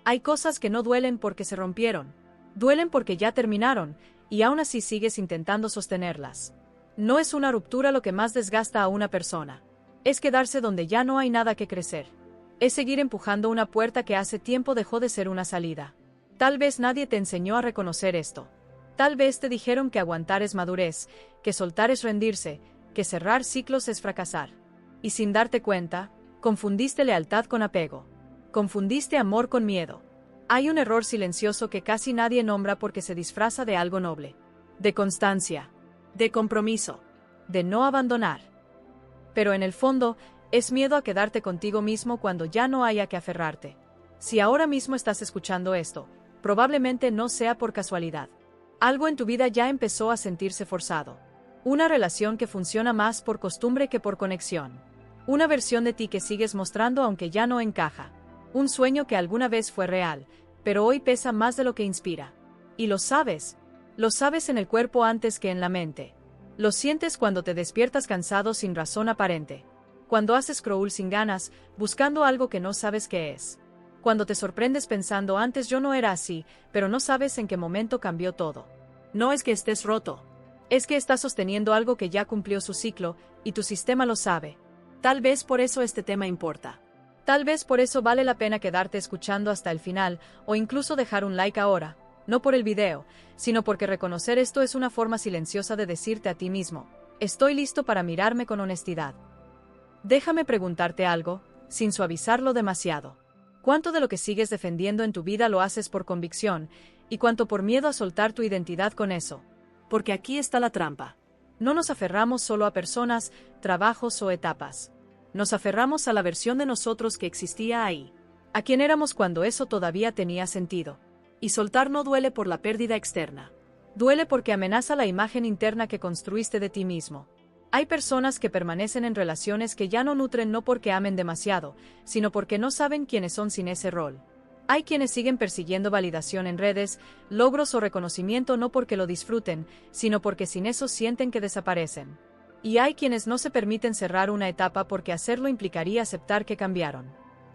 Hay cosas que no duelen porque se rompieron. Duelen porque ya terminaron, y aún así sigues intentando sostenerlas. No es una ruptura lo que más desgasta a una persona. Es quedarse donde ya no hay nada que crecer. Es seguir empujando una puerta que hace tiempo dejó de ser una salida. Tal vez nadie te enseñó a reconocer esto. Tal vez te dijeron que aguantar es madurez, que soltar es rendirse, que cerrar ciclos es fracasar. Y sin darte cuenta, confundiste lealtad con apego. Confundiste amor con miedo. Hay un error silencioso que casi nadie nombra porque se disfraza de algo noble. De constancia. De compromiso. De no abandonar. Pero en el fondo, es miedo a quedarte contigo mismo cuando ya no haya que aferrarte. Si ahora mismo estás escuchando esto, probablemente no sea por casualidad. Algo en tu vida ya empezó a sentirse forzado. Una relación que funciona más por costumbre que por conexión. Una versión de ti que sigues mostrando aunque ya no encaja. Un sueño que alguna vez fue real, pero hoy pesa más de lo que inspira. Y lo sabes. Lo sabes en el cuerpo antes que en la mente. Lo sientes cuando te despiertas cansado sin razón aparente. Cuando haces scroll sin ganas, buscando algo que no sabes qué es. Cuando te sorprendes pensando antes yo no era así, pero no sabes en qué momento cambió todo. No es que estés roto. Es que estás sosteniendo algo que ya cumplió su ciclo, y tu sistema lo sabe. Tal vez por eso este tema importa. Tal vez por eso vale la pena quedarte escuchando hasta el final, o incluso dejar un like ahora, no por el video, sino porque reconocer esto es una forma silenciosa de decirte a ti mismo, estoy listo para mirarme con honestidad. Déjame preguntarte algo, sin suavizarlo demasiado. ¿Cuánto de lo que sigues defendiendo en tu vida lo haces por convicción, y cuánto por miedo a soltar tu identidad con eso? Porque aquí está la trampa. No nos aferramos solo a personas, trabajos o etapas. Nos aferramos a la versión de nosotros que existía ahí. A quien éramos cuando eso todavía tenía sentido. Y soltar no duele por la pérdida externa. Duele porque amenaza la imagen interna que construiste de ti mismo. Hay personas que permanecen en relaciones que ya no nutren no porque amen demasiado, sino porque no saben quiénes son sin ese rol. Hay quienes siguen persiguiendo validación en redes, logros o reconocimiento no porque lo disfruten, sino porque sin eso sienten que desaparecen. Y hay quienes no se permiten cerrar una etapa porque hacerlo implicaría aceptar que cambiaron.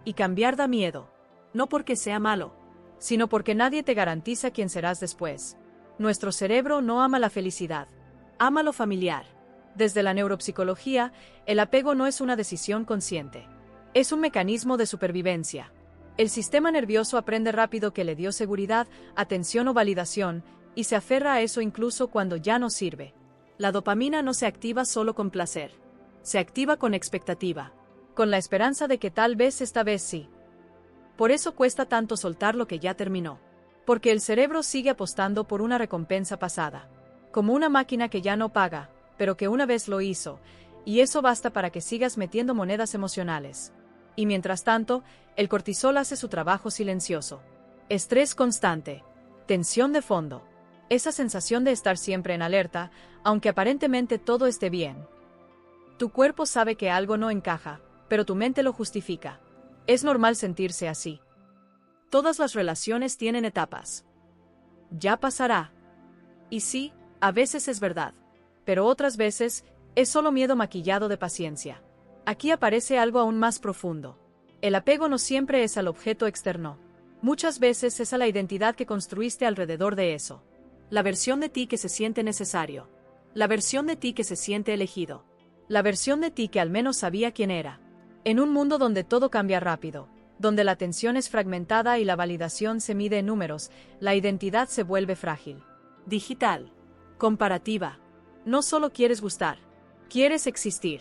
Y cambiar da miedo. No porque sea malo, sino porque nadie te garantiza quién serás después. Nuestro cerebro no ama la felicidad. Ama lo familiar. Desde la neuropsicología, el apego no es una decisión consciente. Es un mecanismo de supervivencia. El sistema nervioso aprende rápido que le dio seguridad, atención o validación, y se aferra a eso incluso cuando ya no sirve. La dopamina no se activa solo con placer. Se activa con expectativa. Con la esperanza de que tal vez esta vez sí. Por eso cuesta tanto soltar lo que ya terminó. Porque el cerebro sigue apostando por una recompensa pasada. Como una máquina que ya no paga, pero que una vez lo hizo, y eso basta para que sigas metiendo monedas emocionales. Y mientras tanto, el cortisol hace su trabajo silencioso. Estrés constante. Tensión de fondo. Esa sensación de estar siempre en alerta, aunque aparentemente todo esté bien. Tu cuerpo sabe que algo no encaja, pero tu mente lo justifica. Es normal sentirse así. Todas las relaciones tienen etapas. Ya pasará. Y sí, a veces es verdad. Pero otras veces, es solo miedo maquillado de paciencia. Aquí aparece algo aún más profundo. El apego no siempre es al objeto externo. Muchas veces es a la identidad que construiste alrededor de eso. La versión de ti que se siente necesario. La versión de ti que se siente elegido. La versión de ti que al menos sabía quién era. En un mundo donde todo cambia rápido, donde la atención es fragmentada y la validación se mide en números, la identidad se vuelve frágil. Digital. Comparativa. No solo quieres gustar, quieres existir.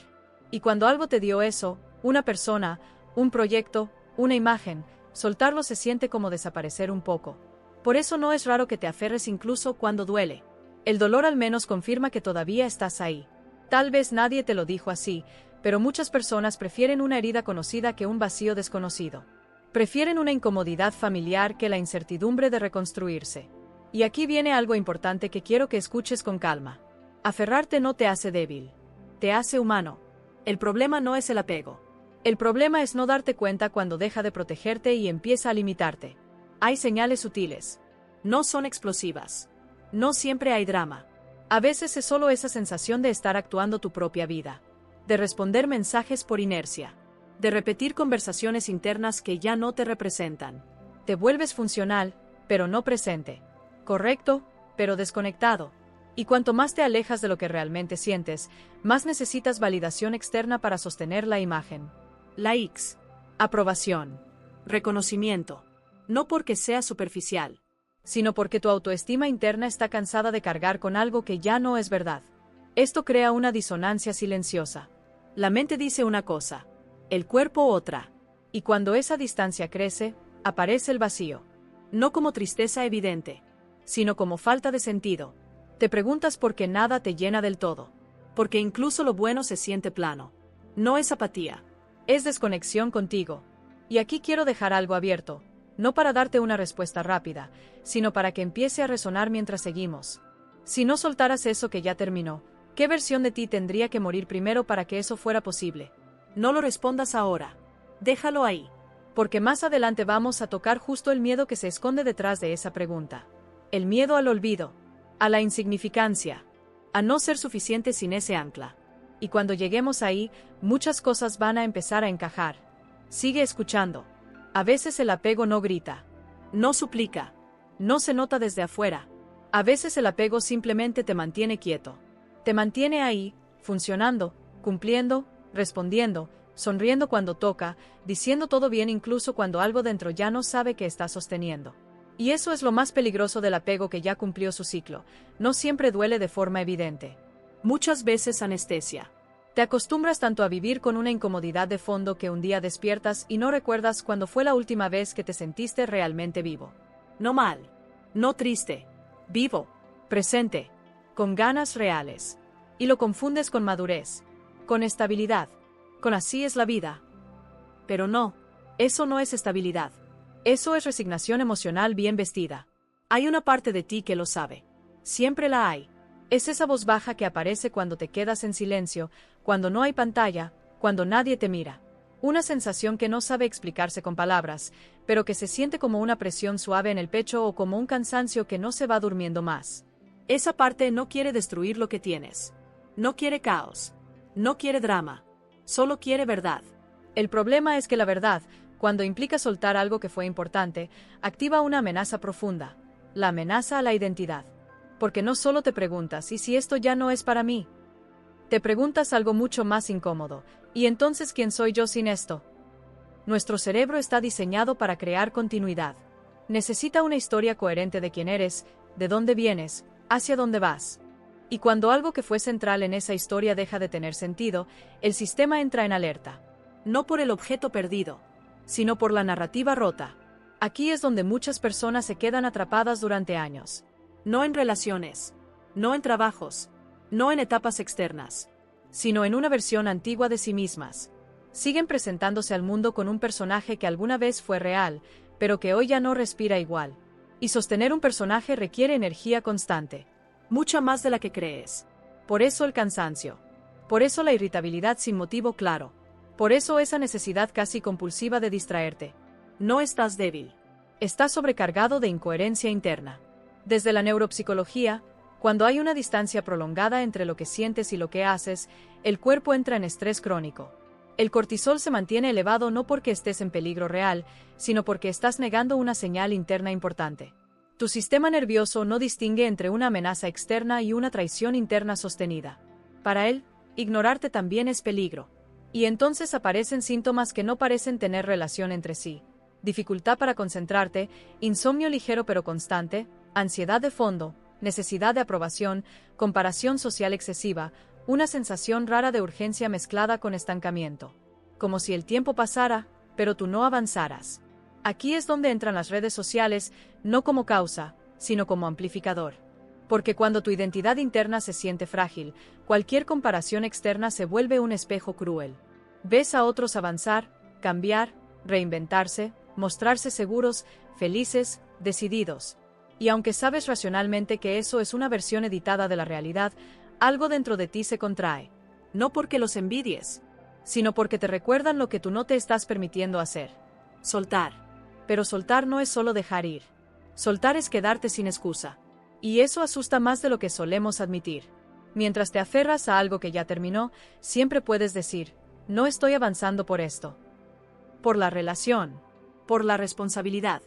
Y cuando algo te dio eso, una persona, un proyecto, una imagen, soltarlo se siente como desaparecer un poco. Por eso no es raro que te aferres incluso cuando duele. El dolor al menos confirma que todavía estás ahí. Tal vez nadie te lo dijo así, pero muchas personas prefieren una herida conocida que un vacío desconocido. Prefieren una incomodidad familiar que la incertidumbre de reconstruirse. Y aquí viene algo importante que quiero que escuches con calma. Aferrarte no te hace débil, te hace humano. El problema no es el apego. El problema es no darte cuenta cuando deja de protegerte y empieza a limitarte. Hay señales sutiles. No son explosivas. No siempre hay drama. A veces es solo esa sensación de estar actuando tu propia vida. De responder mensajes por inercia. De repetir conversaciones internas que ya no te representan. Te vuelves funcional, pero no presente. Correcto, pero desconectado. Y cuanto más te alejas de lo que realmente sientes, más necesitas validación externa para sostener la imagen. Likes. Aprobación. Reconocimiento. No porque sea superficial, sino porque tu autoestima interna está cansada de cargar con algo que ya no es verdad. Esto crea una disonancia silenciosa. La mente dice una cosa, el cuerpo otra. Y cuando esa distancia crece, aparece el vacío. No como tristeza evidente, sino como falta de sentido. Te preguntas por qué nada te llena del todo. Porque incluso lo bueno se siente plano. No es apatía, es desconexión contigo. Y aquí quiero dejar algo abierto, no para darte una respuesta rápida, sino para que empiece a resonar mientras seguimos. Si no soltaras eso que ya terminó, ¿qué versión de ti tendría que morir primero para que eso fuera posible? No lo respondas ahora. Déjalo ahí. Porque más adelante vamos a tocar justo el miedo que se esconde detrás de esa pregunta. El miedo al olvido, a la insignificancia, a no ser suficiente sin ese ancla. Y cuando lleguemos ahí, muchas cosas van a empezar a encajar. Sigue escuchando. A veces el apego no grita, no suplica, no se nota desde afuera. A veces el apego simplemente te mantiene quieto. Te mantiene ahí, funcionando, cumpliendo, respondiendo, sonriendo cuando toca, diciendo todo bien incluso cuando algo dentro ya no sabe que está sosteniendo. Y eso es lo más peligroso del apego que ya cumplió su ciclo. No siempre duele de forma evidente. Muchas veces anestesia. Te acostumbras tanto a vivir con una incomodidad de fondo que un día despiertas y no recuerdas cuándo fue la última vez que te sentiste realmente vivo. No mal, no triste, vivo, presente, con ganas reales. Y lo confundes con madurez, con estabilidad, con así es la vida. Pero no, eso no es estabilidad. Eso es resignación emocional bien vestida. Hay una parte de ti que lo sabe. Siempre la hay. Es esa voz baja que aparece cuando te quedas en silencio, cuando no hay pantalla, cuando nadie te mira. Una sensación que no sabe explicarse con palabras, pero que se siente como una presión suave en el pecho o como un cansancio que no se va durmiendo más. Esa parte no quiere destruir lo que tienes. No quiere caos. No quiere drama. Solo quiere verdad. El problema es que la verdad, cuando implica soltar algo que fue importante, activa una amenaza profunda. La amenaza a la identidad. Porque no solo te preguntas, ¿y si esto ya no es para mí? Te preguntas algo mucho más incómodo, ¿y entonces quién soy yo sin esto? Nuestro cerebro está diseñado para crear continuidad. Necesita una historia coherente de quién eres, de dónde vienes, hacia dónde vas. Y cuando algo que fue central en esa historia deja de tener sentido, el sistema entra en alerta. No por el objeto perdido, sino por la narrativa rota. Aquí es donde muchas personas se quedan atrapadas durante años. No en relaciones, no en trabajos, no en etapas externas, sino en una versión antigua de sí mismas. Siguen presentándose al mundo con un personaje que alguna vez fue real, pero que hoy ya no respira igual. Y sostener un personaje requiere energía constante, mucha más de la que crees. Por eso el cansancio. Por eso la irritabilidad sin motivo claro. Por eso esa necesidad casi compulsiva de distraerte. No estás débil. Estás sobrecargado de incoherencia interna. Desde la neuropsicología, cuando hay una distancia prolongada entre lo que sientes y lo que haces, el cuerpo entra en estrés crónico. El cortisol se mantiene elevado no porque estés en peligro real, sino porque estás negando una señal interna importante. Tu sistema nervioso no distingue entre una amenaza externa y una traición interna sostenida. Para él, ignorarte también es peligro. Y entonces aparecen síntomas que no parecen tener relación entre sí. Dificultad para concentrarte, insomnio ligero pero constante, ansiedad de fondo, necesidad de aprobación, comparación social excesiva, una sensación rara de urgencia mezclada con estancamiento. Como si el tiempo pasara, pero tú no avanzaras. Aquí es donde entran las redes sociales, no como causa, sino como amplificador. Porque cuando tu identidad interna se siente frágil, cualquier comparación externa se vuelve un espejo cruel. Ves a otros avanzar, cambiar, reinventarse, mostrarse seguros, felices, decididos. Y aunque sabes racionalmente que eso es una versión editada de la realidad, algo dentro de ti se contrae. No porque los envidies, sino porque te recuerdan lo que tú no te estás permitiendo hacer. Soltar. Pero soltar no es solo dejar ir. Soltar es quedarte sin excusa. Y eso asusta más de lo que solemos admitir. Mientras te aferras a algo que ya terminó, siempre puedes decir, no estoy avanzando por esto. Por la relación. Por la responsabilidad.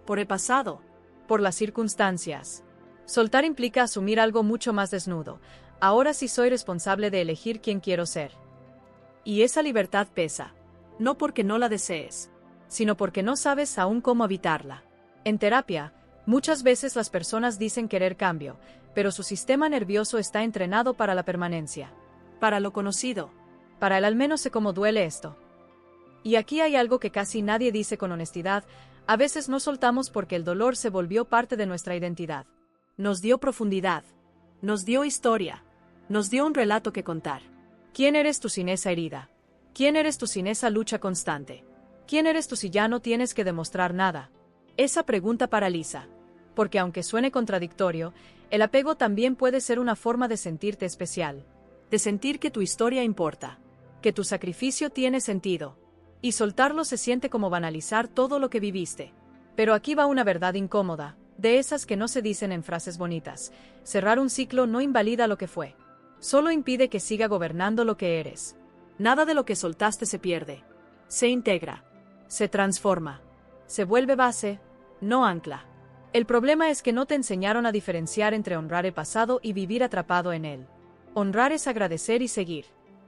por el pasado, por las circunstancias. Soltar implica asumir algo mucho más desnudo. Ahora sí soy responsable de elegir quién quiero ser. y esa libertad pesa, no porque no la desees, Sino porque no sabes aún cómo evitarla. En terapia, muchas veces las personas dicen querer cambio, pero su sistema nervioso está entrenado para la permanencia. para lo conocido. Para él al menos sé cómo duele esto. Y aquí hay algo que casi nadie dice con honestidad: a veces no soltamos porque el dolor se volvió parte de nuestra identidad. Nos dio profundidad, nos dio historia, nos dio un relato que contar. ¿Quién eres tú sin esa herida? ¿Quién eres tú sin esa lucha constante? ¿Quién eres tú si ya no tienes que demostrar nada? Esa pregunta paraliza. Porque aunque suene contradictorio, el apego también puede ser una forma de sentirte especial, De sentir que tu historia importa. que tu sacrificio tiene sentido. Y soltarlo se siente como banalizar todo lo que viviste. Pero aquí va una verdad incómoda, de esas que no se dicen en frases bonitas. Cerrar un ciclo no invalida lo que fue. Solo impide que siga gobernando lo que eres. Nada de lo que soltaste se pierde. Se integra. Se transforma. Se vuelve base, no ancla. El problema es que no te enseñaron a diferenciar entre honrar el pasado y vivir atrapado en él. Honrar es agradecer y seguir.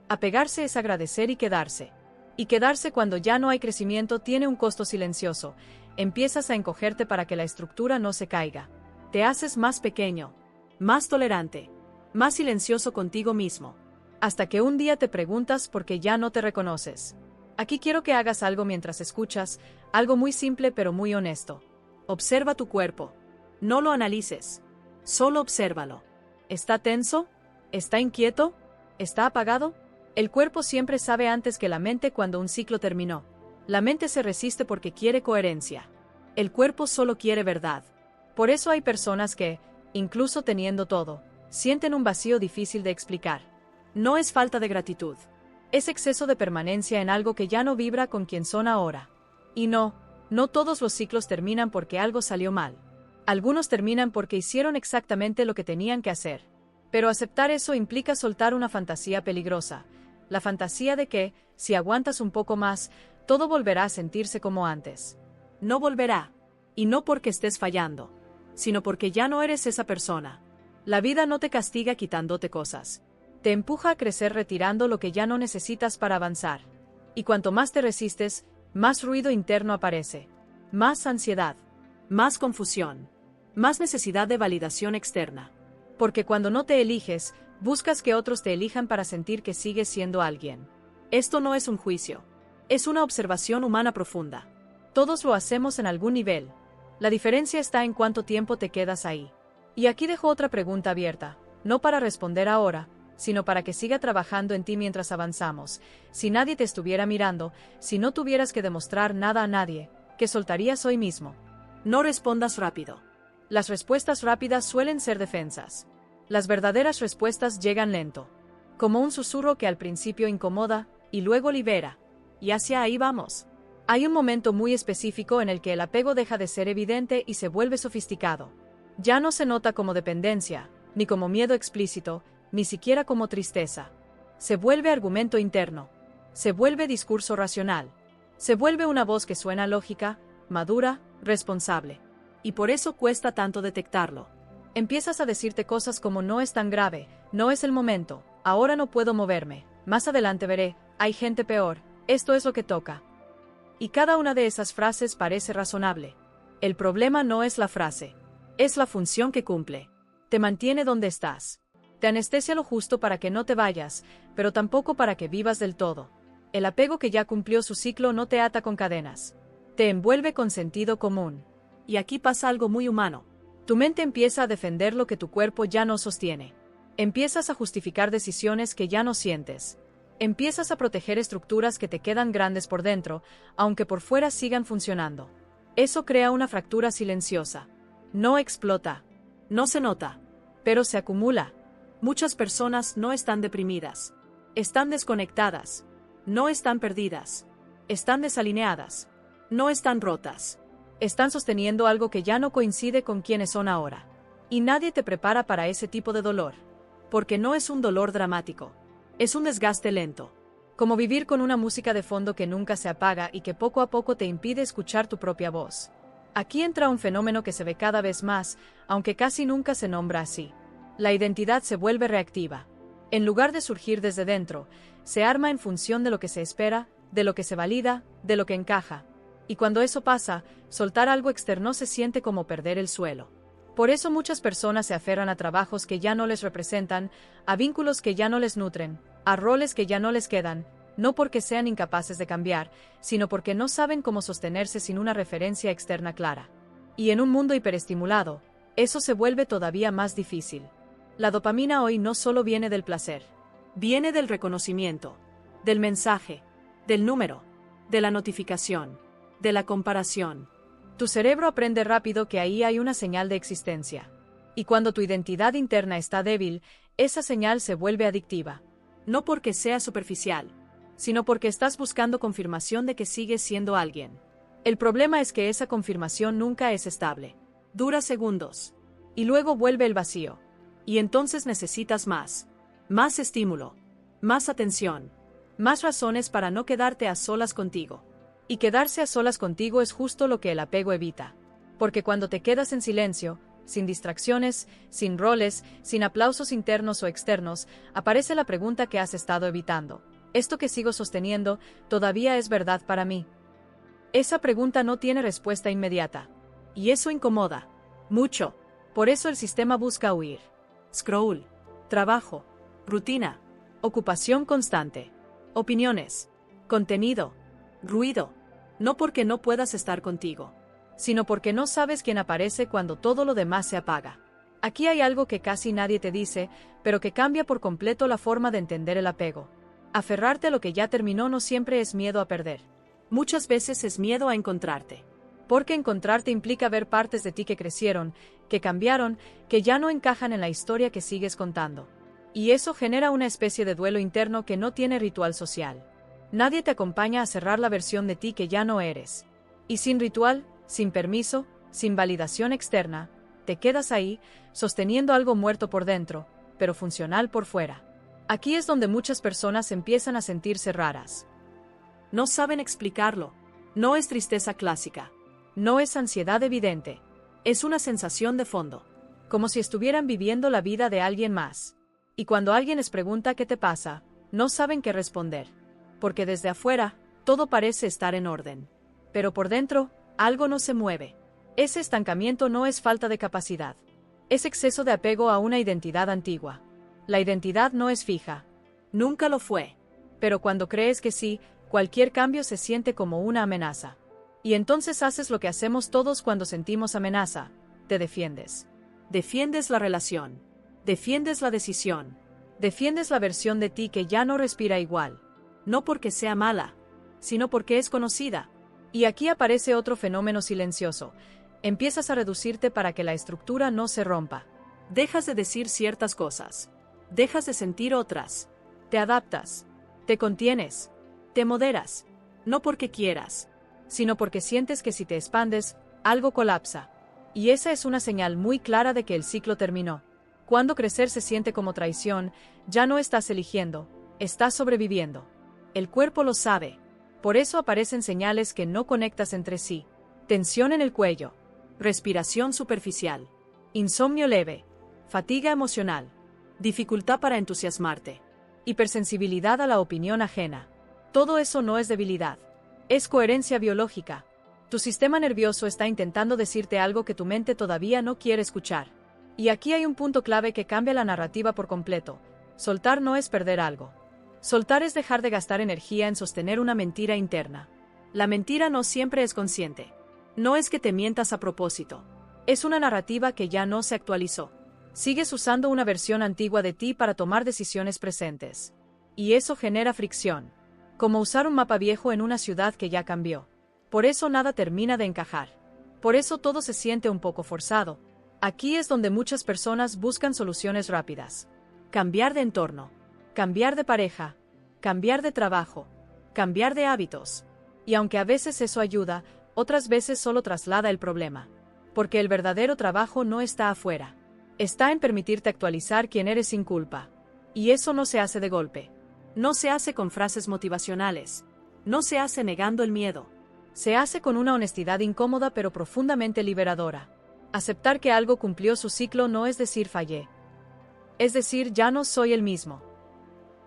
Apegarse es agradecer y quedarse. Y quedarse cuando ya no hay crecimiento tiene un costo silencioso. Empiezas a encogerte para que la estructura no se caiga. Te haces más pequeño, más tolerante, más silencioso contigo mismo. Hasta que un día te preguntas por qué ya no te reconoces. Aquí quiero que hagas algo mientras escuchas, algo muy simple pero muy honesto. Observa tu cuerpo. No lo analices. Solo obsérvalo. ¿Está tenso? ¿Está inquieto? ¿Está apagado? El cuerpo siempre sabe antes que la mente cuando un ciclo terminó. La mente se resiste porque quiere coherencia. El cuerpo solo quiere verdad. Por eso hay personas que, incluso teniendo todo, sienten un vacío difícil de explicar. No es falta de gratitud. Es exceso de permanencia en algo que ya no vibra con quien son ahora. Y no todos los ciclos terminan porque algo salió mal. Algunos terminan porque hicieron exactamente lo que tenían que hacer. Pero aceptar eso implica soltar una fantasía peligrosa. La fantasía de que, si aguantas un poco más, todo volverá a sentirse como antes. No volverá. Y no porque estés fallando, sino porque ya no eres esa persona. La vida no te castiga quitándote cosas. Te empuja a crecer retirando lo que ya no necesitas para avanzar. Y cuanto más te resistes, más ruido interno aparece. Más ansiedad. Más confusión. Más necesidad de validación externa. Porque cuando no te eliges, buscas que otros te elijan para sentir que sigues siendo alguien. Esto no es un juicio. Es una observación humana profunda. Todos lo hacemos en algún nivel. La diferencia está en cuánto tiempo te quedas ahí. Y aquí dejo otra pregunta abierta, no para responder ahora, sino para que siga trabajando en ti mientras avanzamos. Si nadie te estuviera mirando, si no tuvieras que demostrar nada a nadie, ¿qué soltarías hoy mismo? No respondas rápido. Las respuestas rápidas suelen ser defensas. Las verdaderas respuestas llegan lento. Como un susurro que al principio incomoda, y luego libera. Y hacia ahí vamos. Hay un momento muy específico en el que el apego deja de ser evidente y se vuelve sofisticado. Ya no se nota como dependencia, ni como miedo explícito, ni siquiera como tristeza. Se vuelve argumento interno. Se vuelve discurso racional. Se vuelve una voz que suena lógica, madura, responsable. Y por eso cuesta tanto detectarlo. Empiezas a decirte cosas como: no es tan grave, no es el momento, ahora no puedo moverme, más adelante veré, hay gente peor, esto es lo que toca. Y cada una de esas frases parece razonable. El problema no es la frase. Es la función que cumple. Te mantiene donde estás. Te anestesia lo justo para que no te vayas, pero tampoco para que vivas del todo. El apego que ya cumplió su ciclo no te ata con cadenas. Te envuelve con sentido común. Y aquí pasa algo muy humano. Tu mente empieza a defender lo que tu cuerpo ya no sostiene. Empiezas a justificar decisiones que ya no sientes. Empiezas a proteger estructuras que te quedan grandes por dentro, aunque por fuera sigan funcionando. Eso crea una fractura silenciosa. No explota. No se nota. Pero se acumula. Muchas personas no están deprimidas. Están desconectadas. No están perdidas. Están desalineadas. No están rotas. Están sosteniendo algo que ya no coincide con quienes son ahora. Y nadie te prepara para ese tipo de dolor. Porque no es un dolor dramático. Es un desgaste lento. Como vivir con una música de fondo que nunca se apaga y que poco a poco te impide escuchar tu propia voz. Aquí entra un fenómeno que se ve cada vez más, aunque casi nunca se nombra así. La identidad se vuelve reactiva. En lugar de surgir desde dentro, se arma en función de lo que se espera, de lo que se valida, de lo que encaja. Y cuando eso pasa, soltar algo externo se siente como perder el suelo. Por eso muchas personas se aferran a trabajos que ya no les representan, a vínculos que ya no les nutren, a roles que ya no les quedan, no porque sean incapaces de cambiar, sino porque no saben cómo sostenerse sin una referencia externa clara. Y en un mundo hiperestimulado, eso se vuelve todavía más difícil. La dopamina hoy no solo viene del placer. Viene del reconocimiento, del mensaje, del número, de la notificación, de la comparación. Tu cerebro aprende rápido que ahí hay una señal de existencia. Y cuando tu identidad interna está débil, esa señal se vuelve adictiva. No porque sea superficial, sino porque estás buscando confirmación de que sigues siendo alguien. El problema es que esa confirmación nunca es estable. Dura segundos. Y luego vuelve el vacío. Y entonces necesitas más estímulo, más atención, más razones para no quedarte a solas contigo. Y quedarse a solas contigo es justo lo que el apego evita. Porque cuando te quedas en silencio, sin distracciones, sin roles, sin aplausos internos o externos, aparece la pregunta que has estado evitando. ¿Esto que sigo sosteniendo todavía es verdad para mí? Esa pregunta no tiene respuesta inmediata. Y eso incomoda. Mucho. Por eso el sistema busca huir. Scroll. Trabajo. Rutina. Ocupación constante. Opiniones. Contenido. Ruido. No porque no puedas estar contigo, sino porque no sabes quién aparece cuando todo lo demás se apaga. Aquí hay algo que casi nadie te dice, pero que cambia por completo la forma de entender el apego. Aferrarte a lo que ya terminó no siempre es miedo a perder. Muchas veces es miedo a encontrarte. Porque encontrarte implica ver partes de ti que crecieron, que cambiaron, que ya no encajan en la historia que sigues contando. Y eso genera una especie de duelo interno que no tiene ritual social. Nadie te acompaña a cerrar la versión de ti que ya no eres. Y sin ritual, sin permiso, sin validación externa, te quedas ahí, sosteniendo algo muerto por dentro, pero funcional por fuera. Aquí es donde muchas personas empiezan a sentirse raras. No saben explicarlo. No es tristeza clásica. No es ansiedad evidente. Es una sensación de fondo. Como si estuvieran viviendo la vida de alguien más. Y cuando alguien les pregunta qué te pasa, no saben qué responder. Porque desde afuera, todo parece estar en orden. Pero por dentro, algo no se mueve. Ese estancamiento no es falta de capacidad. Es exceso de apego a una identidad antigua. La identidad no es fija. Nunca lo fue. Pero cuando crees que sí, cualquier cambio se siente como una amenaza. Y entonces haces lo que hacemos todos cuando sentimos amenaza. Te defiendes. Defiendes la relación. Defiendes la decisión. Defiendes la versión de ti que ya no respira igual. No porque sea mala, sino porque es conocida. Y aquí aparece otro fenómeno silencioso. Empiezas a reducirte para que la estructura no se rompa. Dejas de decir ciertas cosas. Dejas de sentir otras. Te adaptas. Te contienes. Te moderas. No porque quieras, sino porque sientes que si te expandes, algo colapsa. Y esa es una señal muy clara de que el ciclo terminó. Cuando crecer se siente como traición, ya no estás eligiendo, estás sobreviviendo. El cuerpo lo sabe. Por eso aparecen señales que no conectas entre sí. Tensión en el cuello. Respiración superficial. Insomnio leve. Fatiga emocional. Dificultad para entusiasmarte. Hipersensibilidad a la opinión ajena. Todo eso no es debilidad. Es coherencia biológica. Tu sistema nervioso está intentando decirte algo que tu mente todavía no quiere escuchar. Y aquí hay un punto clave que cambia la narrativa por completo. Soltar no es perder algo. Soltar es dejar de gastar energía en sostener una mentira interna. La mentira no siempre es consciente. No es que te mientas a propósito. Es una narrativa que ya no se actualizó. Sigues usando una versión antigua de ti para tomar decisiones presentes. Y eso genera fricción. Como usar un mapa viejo en una ciudad que ya cambió. Por eso nada termina de encajar. Por eso todo se siente un poco forzado. Aquí es donde muchas personas buscan soluciones rápidas. Cambiar de entorno. Cambiar de pareja. Cambiar de trabajo. Cambiar de hábitos. Y aunque a veces eso ayuda, otras veces solo traslada el problema. Porque el verdadero trabajo no está afuera. Está en permitirte actualizar quién eres sin culpa. Y eso no se hace de golpe. No se hace con frases motivacionales. No se hace negando el miedo. Se hace con una honestidad incómoda pero profundamente liberadora. Aceptar que algo cumplió su ciclo no es decir fallé. Es decir, ya no soy el mismo.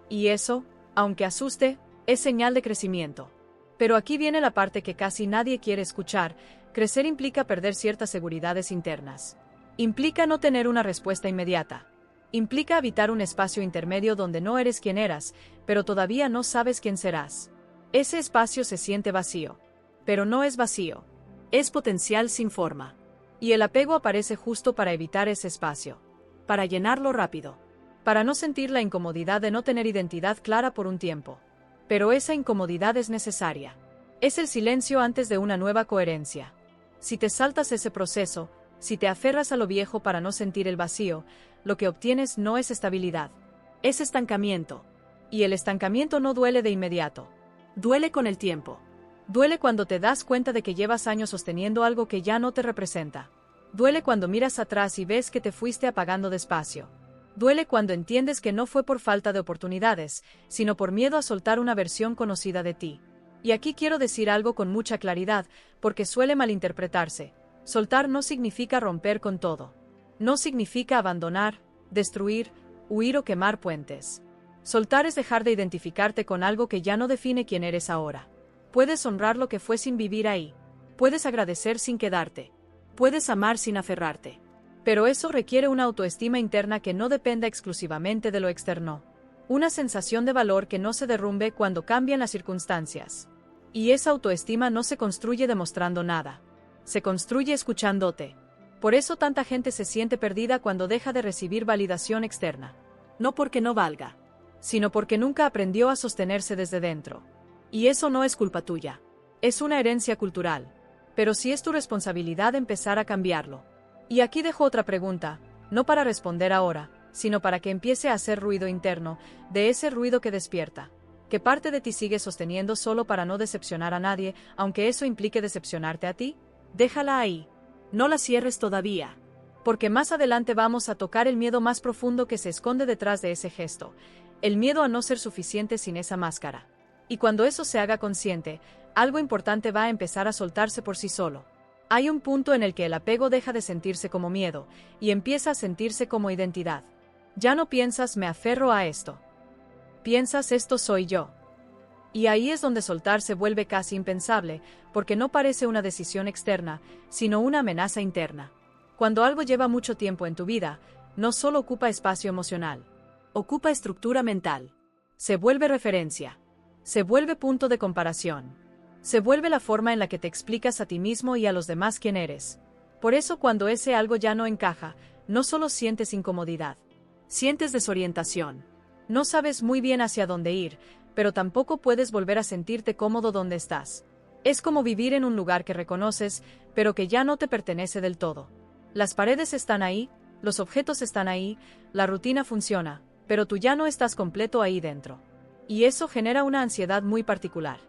Y eso, aunque asuste, es señal de crecimiento. Pero aquí viene la parte que casi nadie quiere escuchar: crecer implica perder ciertas seguridades internas. Implica no tener una respuesta inmediata. Implica habitar un espacio intermedio donde no eres quien eras, pero todavía no sabes quién serás. Ese espacio se siente vacío. Pero no es vacío. Es potencial sin forma. Y el apego aparece justo para evitar ese espacio. Para llenarlo rápido. Para no sentir la incomodidad de no tener identidad clara por un tiempo. Pero esa incomodidad es necesaria. Es el silencio antes de una nueva coherencia. Si te saltas ese proceso, si te aferras a lo viejo para no sentir el vacío, lo que obtienes no es estabilidad. Es estancamiento. Y el estancamiento no duele de inmediato. Duele con el tiempo. Duele cuando te das cuenta de que llevas años sosteniendo algo que ya no te representa. Duele cuando miras atrás y ves que te fuiste apagando despacio. Duele cuando entiendes que no fue por falta de oportunidades, sino por miedo a soltar una versión conocida de ti. Y aquí quiero decir algo con mucha claridad, porque suele malinterpretarse. Soltar no significa romper con todo. No significa abandonar, destruir, huir o quemar puentes. Soltar es dejar de identificarte con algo que ya no define quién eres ahora. Puedes honrar lo que fue sin vivir ahí. Puedes agradecer sin quedarte. Puedes amar sin aferrarte. Pero eso requiere una autoestima interna que no dependa exclusivamente de lo externo. Una sensación de valor que no se derrumbe cuando cambian las circunstancias. Y esa autoestima no se construye demostrando nada. Se construye escuchándote. Por eso tanta gente se siente perdida cuando deja de recibir validación externa. No porque no valga, sino porque nunca aprendió a sostenerse desde dentro. Y eso no es culpa tuya. Es una herencia cultural. Pero sí es tu responsabilidad empezar a cambiarlo. Y aquí dejo otra pregunta, no para responder ahora, sino para que empiece a hacer ruido interno, de ese ruido que despierta. ¿Qué parte de ti sigue sosteniendo solo para no decepcionar a nadie, aunque eso implique decepcionarte a ti? Déjala ahí. No la cierres todavía. Porque más adelante vamos a tocar el miedo más profundo que se esconde detrás de ese gesto. El miedo a no ser suficiente sin esa máscara. Y cuando eso se haga consciente, algo importante va a empezar a soltarse por sí solo. Hay un punto en el que el apego deja de sentirse como miedo, y empieza a sentirse como identidad. Ya no piensas me aferro a esto. Piensas esto soy yo. Y ahí es donde soltar se vuelve casi impensable, porque no parece una decisión externa, sino una amenaza interna. Cuando algo lleva mucho tiempo en tu vida, no solo ocupa espacio emocional, ocupa estructura mental. Se vuelve referencia. Se vuelve punto de comparación. Se vuelve la forma en la que te explicas a ti mismo y a los demás quién eres. Por eso cuando ese algo ya no encaja, no solo sientes incomodidad. Sientes desorientación. No sabes muy bien hacia dónde ir, pero tampoco puedes volver a sentirte cómodo donde estás. Es como vivir en un lugar que reconoces, pero que ya no te pertenece del todo. Las paredes están ahí, los objetos están ahí, la rutina funciona, pero tú ya no estás completo ahí dentro. Y eso genera una ansiedad muy particular.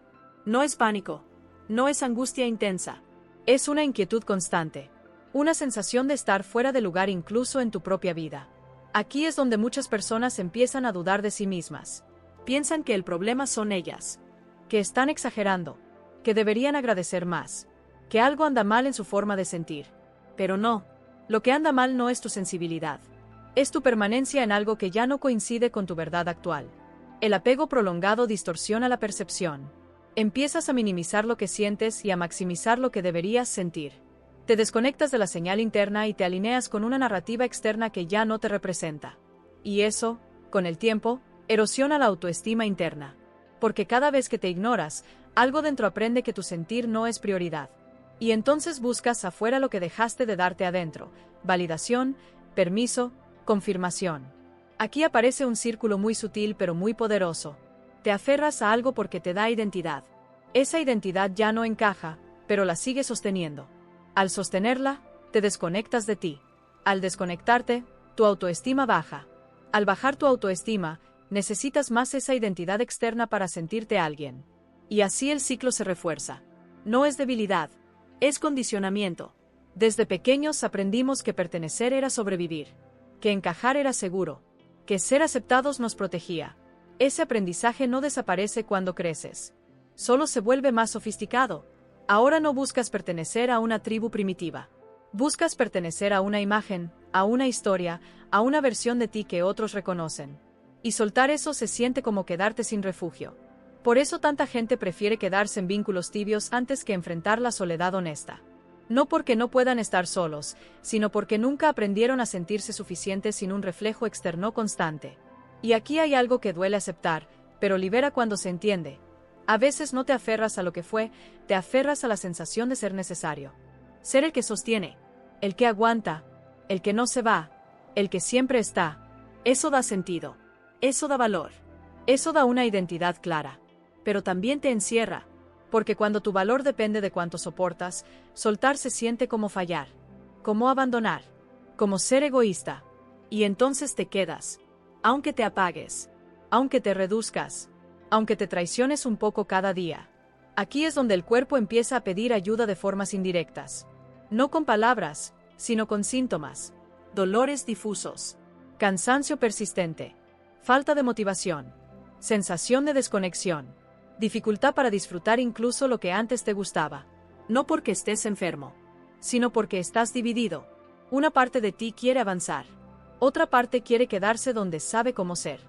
No es pánico, no es angustia intensa, es una inquietud constante, una sensación de estar fuera de lugar incluso en tu propia vida. Aquí es donde muchas personas empiezan a dudar de sí mismas. Piensan que el problema son ellas, que están exagerando, que deberían agradecer más, que algo anda mal en su forma de sentir. Pero no, lo que anda mal no es tu sensibilidad, es tu permanencia en algo que ya no coincide con tu verdad actual. El apego prolongado distorsiona la percepción. Empiezas a minimizar lo que sientes y a maximizar lo que deberías sentir. Te desconectas de la señal interna y te alineas con una narrativa externa que ya no te representa. Y eso, con el tiempo, erosiona la autoestima interna. Porque cada vez que te ignoras, algo dentro aprende que tu sentir no es prioridad. Y entonces buscas afuera lo que dejaste de darte adentro: validación, permiso, confirmación. Aquí aparece un círculo muy sutil pero muy poderoso. Te aferras a algo porque te da identidad. Esa identidad ya no encaja, pero la sigues sosteniendo. Al sostenerla, te desconectas de ti. Al desconectarte, tu autoestima baja. Al bajar tu autoestima, necesitas más esa identidad externa para sentirte alguien. Y así el ciclo se refuerza. No es debilidad, es condicionamiento. Desde pequeños aprendimos que pertenecer era sobrevivir, que encajar era seguro, que ser aceptados nos protegía. Ese aprendizaje no desaparece cuando creces. Solo se vuelve más sofisticado. Ahora no buscas pertenecer a una tribu primitiva. Buscas pertenecer a una imagen, a una historia, a una versión de ti que otros reconocen. Y soltar eso se siente como quedarte sin refugio. Por eso tanta gente prefiere quedarse en vínculos tibios antes que enfrentar la soledad honesta. No porque no puedan estar solos, sino porque nunca aprendieron a sentirse suficientes sin un reflejo externo constante. Y aquí hay algo que duele aceptar, pero libera cuando se entiende. A veces no te aferras a lo que fue, te aferras a la sensación de ser necesario. Ser el que sostiene, el que aguanta, el que no se va, el que siempre está. Eso da sentido. Eso da valor. Eso da una identidad clara. Pero también te encierra. Porque cuando tu valor depende de cuánto soportas, soltar se siente como fallar, como abandonar, como ser egoísta. Y entonces te quedas. Aunque te apagues, aunque te reduzcas, aunque te traiciones un poco cada día. Aquí es donde el cuerpo empieza a pedir ayuda de formas indirectas. No con palabras, sino con síntomas. Dolores difusos, cansancio persistente, falta de motivación, sensación de desconexión, dificultad para disfrutar incluso lo que antes te gustaba. No porque estés enfermo, sino porque estás dividido. Una parte de ti quiere avanzar, otra parte quiere quedarse donde sabe cómo ser.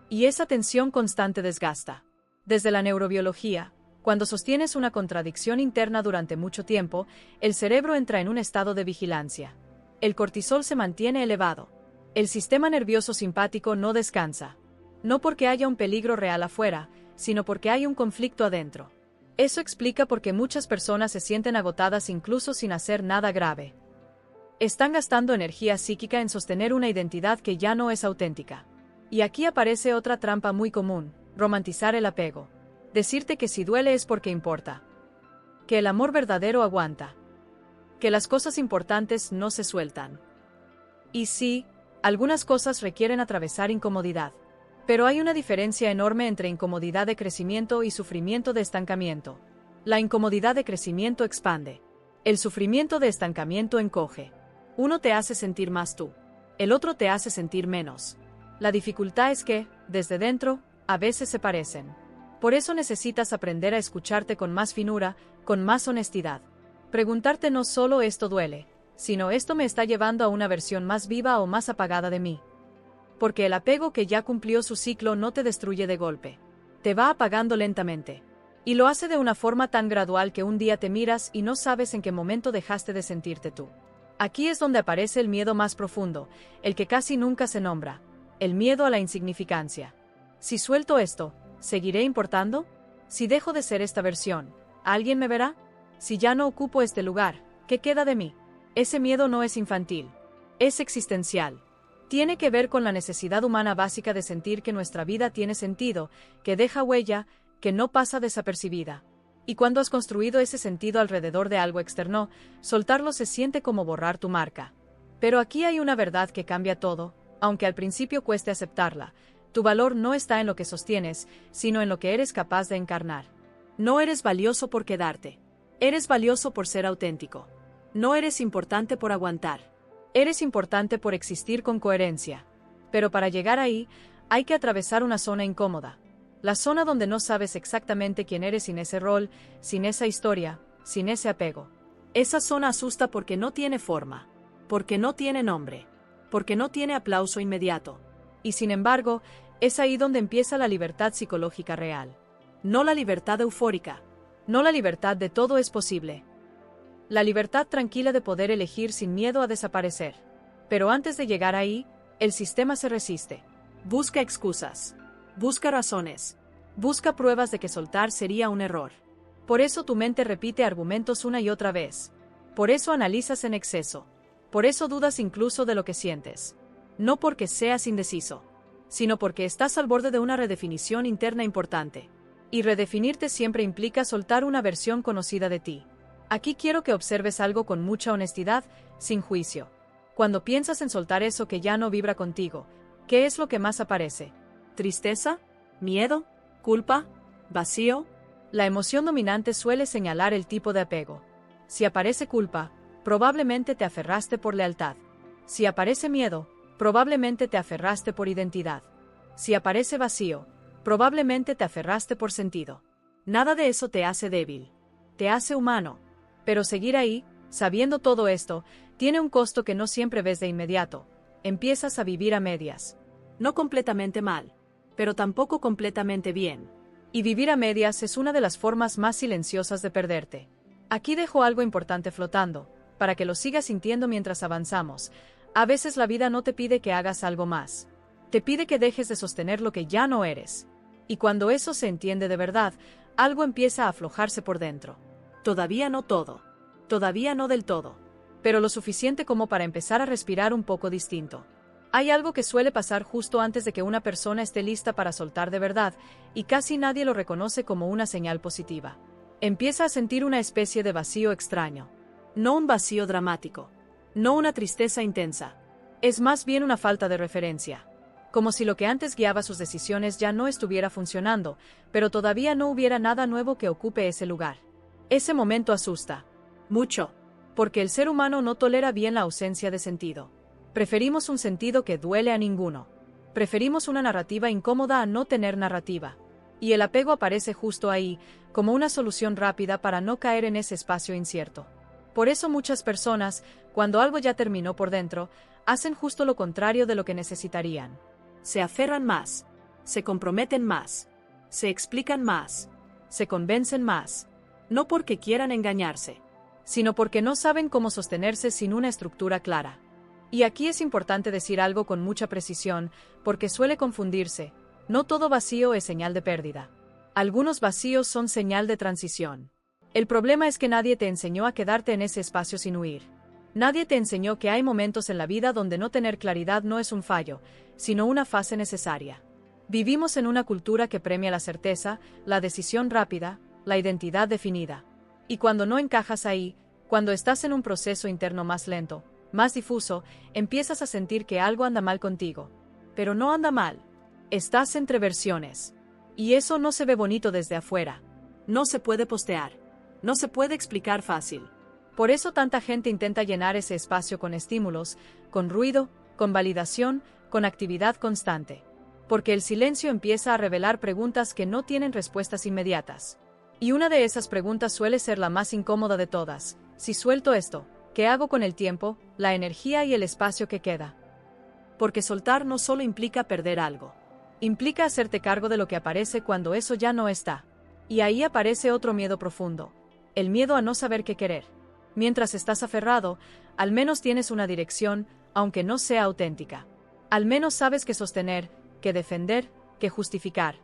Y esa tensión constante desgasta. Desde la neurobiología, cuando sostienes una contradicción interna durante mucho tiempo, el cerebro entra en un estado de vigilancia. El cortisol se mantiene elevado. El sistema nervioso simpático no descansa. No porque haya un peligro real afuera, sino porque hay un conflicto adentro. Eso explica por qué muchas personas se sienten agotadas incluso sin hacer nada grave. Están gastando energía psíquica en sostener una identidad que ya no es auténtica. Y aquí aparece otra trampa muy común: romantizar el apego. Decirte que si duele es porque importa. Que el amor verdadero aguanta. Que las cosas importantes no se sueltan. Y sí, algunas cosas requieren atravesar incomodidad. Pero hay una diferencia enorme entre incomodidad de crecimiento y sufrimiento de estancamiento. La incomodidad de crecimiento expande. El sufrimiento de estancamiento encoge. Uno te hace sentir más tú. El otro te hace sentir menos. La dificultad es que, desde dentro, a veces se parecen. Por eso necesitas aprender a escucharte con más finura, con más honestidad. Preguntarte no solo esto duele, sino esto me está llevando a una versión más viva o más apagada de mí. Porque el apego que ya cumplió su ciclo no te destruye de golpe. Te va apagando lentamente. Y lo hace de una forma tan gradual que un día te miras y no sabes en qué momento dejaste de sentirte tú. Aquí es donde aparece el miedo más profundo, el que casi nunca se nombra. El miedo a la insignificancia. Si suelto esto, ¿seguiré importando? Si dejo de ser esta versión, ¿alguien me verá? Si ya no ocupo este lugar, ¿qué queda de mí? Ese miedo no es infantil. Es existencial. Tiene que ver con la necesidad humana básica de sentir que nuestra vida tiene sentido, que deja huella, que no pasa desapercibida. Y cuando has construido ese sentido alrededor de algo externo, soltarlo se siente como borrar tu marca. Pero aquí hay una verdad que cambia todo, aunque al principio cueste aceptarla. Tu valor no está en lo que sostienes, sino en lo que eres capaz de encarnar. No eres valioso por quedarte. Eres valioso por ser auténtico. No eres importante por aguantar. Eres importante por existir con coherencia. Pero para llegar ahí, hay que atravesar una zona incómoda. La zona donde no sabes exactamente quién eres sin ese rol, sin esa historia, sin ese apego. Esa zona asusta porque no tiene forma, porque no tiene nombre, porque no tiene aplauso inmediato. Y sin embargo, es ahí donde empieza la libertad psicológica real. No la libertad eufórica, no la libertad de todo es posible. La libertad tranquila de poder elegir sin miedo a desaparecer. Pero antes de llegar ahí, el sistema se resiste. Busca excusas. Busca razones. Busca pruebas de que soltar sería un error. Por eso tu mente repite argumentos una y otra vez. Por eso analizas en exceso. Por eso dudas incluso de lo que sientes. No porque seas indeciso, sino porque estás al borde de una redefinición interna importante. Y redefinirte siempre implica soltar una versión conocida de ti. Aquí quiero que observes algo con mucha honestidad, sin juicio. Cuando piensas en soltar eso que ya no vibra contigo, ¿qué es lo que más aparece? ¿Tristeza? ¿Miedo? ¿Culpa? ¿Vacío? La emoción dominante suele señalar el tipo de apego. Si aparece culpa, probablemente te aferraste por lealtad. Si aparece miedo, probablemente te aferraste por identidad. Si aparece vacío, probablemente te aferraste por sentido. Nada de eso te hace débil. te hace humano. Pero seguir ahí, sabiendo todo esto, tiene un costo que no siempre ves de inmediato. Empiezas a vivir a medias. No completamente mal, pero tampoco completamente bien. Y vivir a medias es una de las formas más silenciosas de perderte. Aquí dejo algo importante flotando, para que lo sigas sintiendo mientras avanzamos. A veces la vida no te pide que hagas algo más. Te pide que dejes de sostener lo que ya no eres. Y cuando eso se entiende de verdad, algo empieza a aflojarse por dentro. Todavía no todo. Todavía no del todo. Pero lo suficiente como para empezar a respirar un poco distinto. Hay algo que suele pasar justo antes de que una persona esté lista para soltar de verdad, y casi nadie lo reconoce como una señal positiva. Empieza a sentir una especie de vacío extraño. No un vacío dramático. No una tristeza intensa. Es más bien una falta de referencia. Como si lo que antes guiaba sus decisiones ya no estuviera funcionando, pero todavía no hubiera nada nuevo que ocupe ese lugar. Ese momento asusta. Mucho. Porque el ser humano no tolera bien la ausencia de sentido. Preferimos un sentido que duele a ninguno. Preferimos una narrativa incómoda a no tener narrativa. Y el apego aparece justo ahí, como una solución rápida para no caer en ese espacio incierto. Por eso muchas personas, cuando algo ya terminó por dentro, hacen justo lo contrario de lo que necesitarían. Se aferran más. Se comprometen más. Se explican más. Se convencen más. No porque quieran engañarse, sino porque no saben cómo sostenerse sin una estructura clara. Y aquí es importante decir algo con mucha precisión, porque suele confundirse. No todo vacío es señal de pérdida. Algunos vacíos son señal de transición. El problema es que nadie te enseñó a quedarte en ese espacio sin huir. Nadie te enseñó que hay momentos en la vida donde no tener claridad no es un fallo, sino una fase necesaria. Vivimos en una cultura que premia la certeza, la decisión rápida, la identidad definida. Y cuando no encajas ahí, cuando estás en un proceso interno más lento, más difuso, empiezas a sentir que algo anda mal contigo. Pero no anda mal. Estás entre versiones. Y eso no se ve bonito desde afuera. No se puede postear. No se puede explicar fácil. Por eso tanta gente intenta llenar ese espacio con estímulos, con ruido, con validación, con actividad constante. Porque el silencio empieza a revelar preguntas que no tienen respuestas inmediatas. Y una de esas preguntas suele ser la más incómoda de todas. Si suelto esto, ¿qué hago con el tiempo, la energía y el espacio que queda? Porque soltar no solo implica perder algo. Implica hacerte cargo de lo que aparece cuando eso ya no está. Y ahí aparece otro miedo profundo. El miedo a no saber qué querer. Mientras estás aferrado, al menos tienes una dirección, aunque no sea auténtica. Al menos sabes qué sostener, qué defender, qué justificar.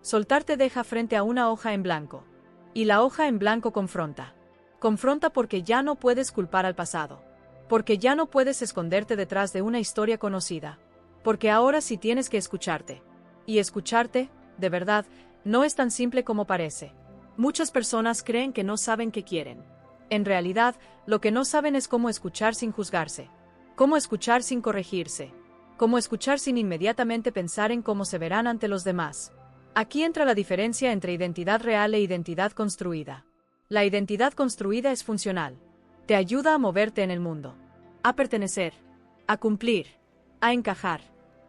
Soltar te deja frente a una hoja en blanco. Y la hoja en blanco confronta. Confronta porque ya no puedes culpar al pasado. Porque ya no puedes esconderte detrás de una historia conocida. Porque ahora sí tienes que escucharte. Y escucharte, de verdad, no es tan simple como parece. Muchas personas creen que no saben qué quieren. En realidad, lo que no saben es cómo escuchar sin juzgarse. Cómo escuchar sin corregirse. Cómo escuchar sin inmediatamente pensar en cómo se verán ante los demás. Aquí entra la diferencia entre identidad real e identidad construida. La identidad construida es funcional. Te ayuda a moverte en el mundo. A pertenecer. A cumplir. A encajar.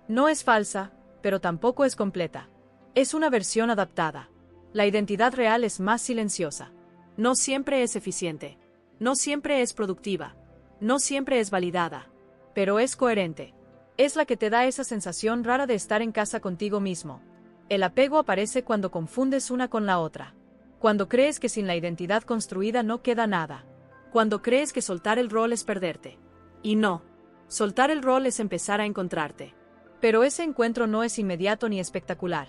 No es falsa, pero tampoco es completa. Es una versión adaptada. La identidad real es más silenciosa. No siempre es eficiente. No siempre es productiva. No siempre es validada. Pero es coherente. Es la que te da esa sensación rara de estar en casa contigo mismo. El apego aparece cuando confundes una con la otra. Cuando crees que sin la identidad construida no queda nada. Cuando crees que soltar el rol es perderte. Y no. Soltar el rol es empezar a encontrarte. Pero ese encuentro no es inmediato ni espectacular.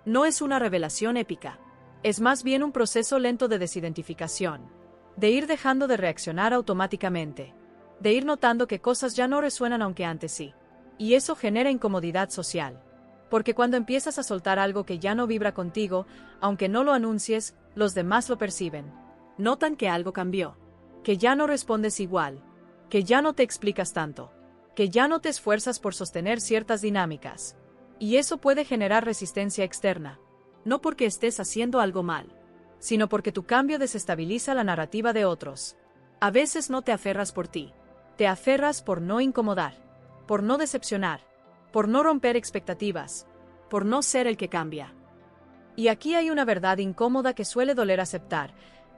No es una revelación épica. Es más bien un proceso lento de desidentificación. De ir dejando de reaccionar automáticamente. De ir notando que cosas ya no resuenan aunque antes sí. Y eso genera incomodidad social. Porque cuando empiezas a soltar algo que ya no vibra contigo, aunque no lo anuncies, los demás lo perciben. Notan que algo cambió. Que ya no respondes igual. Que ya no te explicas tanto. Que ya no te esfuerzas por sostener ciertas dinámicas. Y eso puede generar resistencia externa. No porque estés haciendo algo mal, sino porque tu cambio desestabiliza la narrativa de otros. A veces no te aferras por ti. Te aferras por no incomodar, por no decepcionar, por no romper expectativas, por no ser el que cambia. Y aquí hay una verdad incómoda que suele doler aceptar,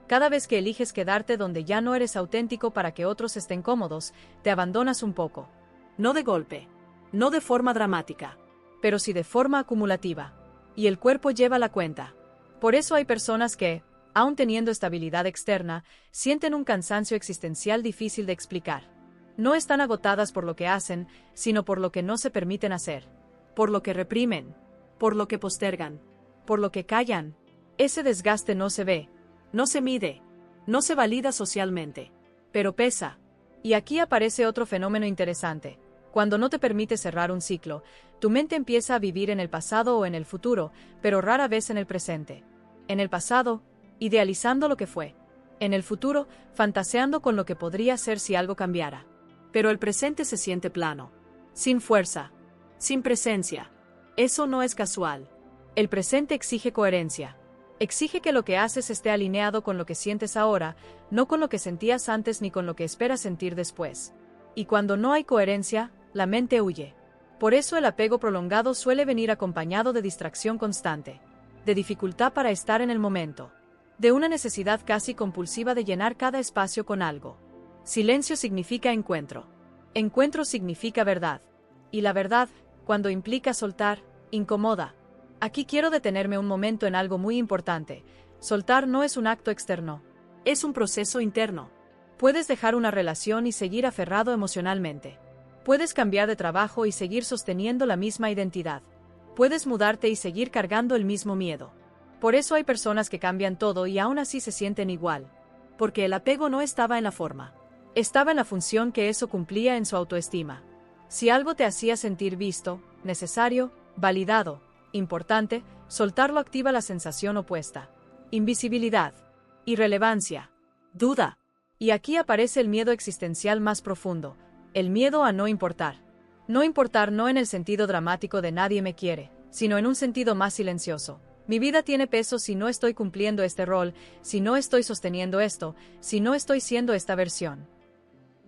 Cada vez que eliges quedarte donde ya no eres auténtico para que otros estén cómodos, te abandonas un poco. No de golpe. No de forma dramática. Pero sí de forma acumulativa. Y el cuerpo lleva la cuenta. Por eso hay personas que, aun teniendo estabilidad externa, sienten un cansancio existencial difícil de explicar. No están agotadas por lo que hacen, sino por lo que no se permiten hacer. Por lo que reprimen. Por lo que postergan. Por lo que callan. Ese desgaste no se ve. No se mide. No se valida socialmente. Pero pesa. Y aquí aparece otro fenómeno interesante. Cuando no te permite cerrar un ciclo, tu mente empieza a vivir en el pasado o en el futuro, pero rara vez en el presente. En el pasado, idealizando lo que fue. En el futuro, fantaseando con lo que podría ser si algo cambiara. Pero el presente se siente plano. Sin fuerza. Sin presencia. Eso no es casual. El presente exige coherencia. Exige que lo que haces esté alineado con lo que sientes ahora, no con lo que sentías antes ni con lo que esperas sentir después. Y cuando no hay coherencia, la mente huye. Por eso el apego prolongado suele venir acompañado de distracción constante, de dificultad para estar en el momento, de una necesidad casi compulsiva de llenar cada espacio con algo. Silencio significa encuentro. Encuentro significa verdad. Y la verdad, cuando implica soltar, incomoda. Aquí quiero detenerme un momento en algo muy importante. Soltar no es un acto externo. Es un proceso interno. Puedes dejar una relación y seguir aferrado emocionalmente. Puedes cambiar de trabajo y seguir sosteniendo la misma identidad. Puedes mudarte y seguir cargando el mismo miedo. Por eso hay personas que cambian todo y aún así se sienten igual. Porque el apego no estaba en la forma. Estaba en la función que eso cumplía en su autoestima. Si algo te hacía sentir visto, necesario, validado, importante, soltarlo activa la sensación opuesta. Invisibilidad. Irrelevancia. Duda. Y aquí aparece el miedo existencial más profundo, el miedo a no importar. No importar no en el sentido dramático de nadie me quiere, sino en un sentido más silencioso. Mi vida tiene peso si no estoy cumpliendo este rol, si no estoy sosteniendo esto, si no estoy siendo esta versión.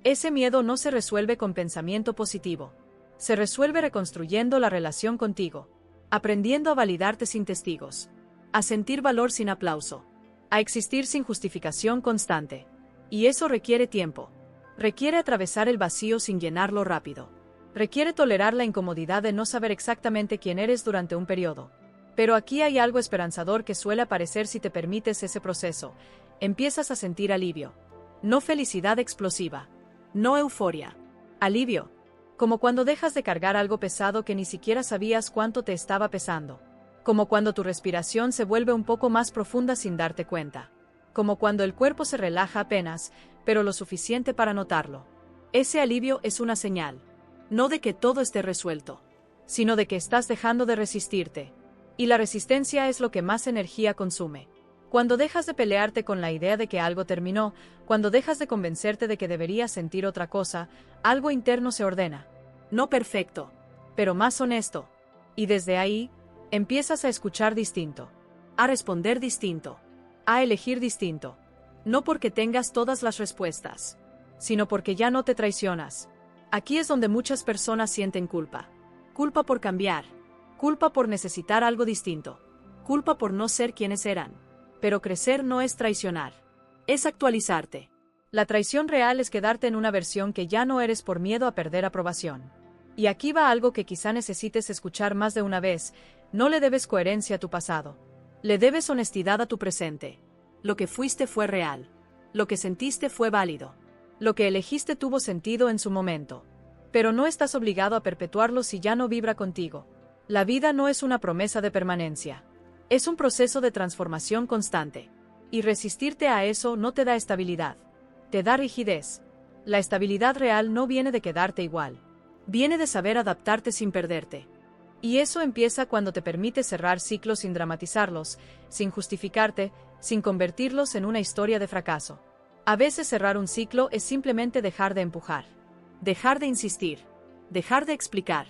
Ese miedo no se resuelve con pensamiento positivo. Se resuelve reconstruyendo la relación contigo. Aprendiendo a validarte sin testigos. A sentir valor sin aplauso. A existir sin justificación constante. Y eso requiere tiempo. Requiere atravesar el vacío sin llenarlo rápido. Requiere tolerar la incomodidad de no saber exactamente quién eres durante un periodo. Pero aquí hay algo esperanzador que suele aparecer si te permites ese proceso. Empiezas a sentir alivio. No felicidad explosiva. No euforia. Alivio. Como cuando dejas de cargar algo pesado que ni siquiera sabías cuánto te estaba pesando. Como cuando tu respiración se vuelve un poco más profunda sin darte cuenta. Como cuando el cuerpo se relaja apenas, pero lo suficiente para notarlo. Ese alivio es una señal. No de que todo esté resuelto, sino de que estás dejando de resistirte. Y la resistencia es lo que más energía consume. Cuando dejas de pelearte con la idea de que algo terminó, cuando dejas de convencerte de que deberías sentir otra cosa, algo interno se ordena. No perfecto, pero más honesto. Y desde ahí, empiezas a escuchar distinto. A responder distinto. A elegir distinto. No porque tengas todas las respuestas, sino porque ya no te traicionas. Aquí es donde muchas personas sienten culpa. Culpa por cambiar. Culpa por necesitar algo distinto. Culpa por no ser quienes eran. Pero crecer no es traicionar. Es actualizarte. La traición real es quedarte en una versión que ya no eres por miedo a perder aprobación. Y aquí va algo que quizá necesites escuchar más de una vez. No le debes coherencia a tu pasado. Le debes honestidad a tu presente. Lo que fuiste fue real. Lo que sentiste fue válido. Lo que elegiste tuvo sentido en su momento. Pero no estás obligado a perpetuarlo si ya no vibra contigo. La vida no es una promesa de permanencia. Es un proceso de transformación constante. Y resistirte a eso no te da estabilidad. Te da rigidez. La estabilidad real no viene de quedarte igual. Viene de saber adaptarte sin perderte. Y eso empieza cuando te permites cerrar ciclos sin dramatizarlos, sin justificarte, sin convertirlos en una historia de fracaso. A veces cerrar un ciclo es simplemente dejar de empujar. Dejar de insistir. Dejar de explicar.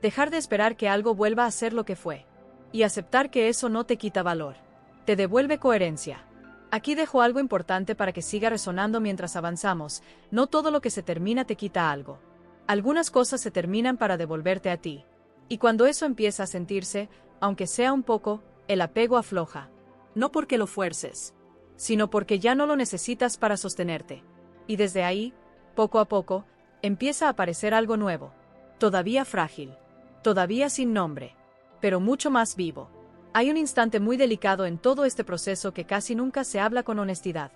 Dejar de esperar que algo vuelva a ser lo que fue. Y aceptar que eso no te quita valor. Te devuelve coherencia. Aquí dejo algo importante para que siga resonando mientras avanzamos. No todo lo que se termina te quita algo. Algunas cosas se terminan para devolverte a ti. Y cuando eso empieza a sentirse, aunque sea un poco, el apego afloja. No porque lo fuerces, sino porque ya no lo necesitas para sostenerte. Y desde ahí, poco a poco, empieza a aparecer algo nuevo, todavía frágil, todavía sin nombre, pero mucho más vivo. Hay un instante muy delicado en todo este proceso que casi nunca se habla con honestidad.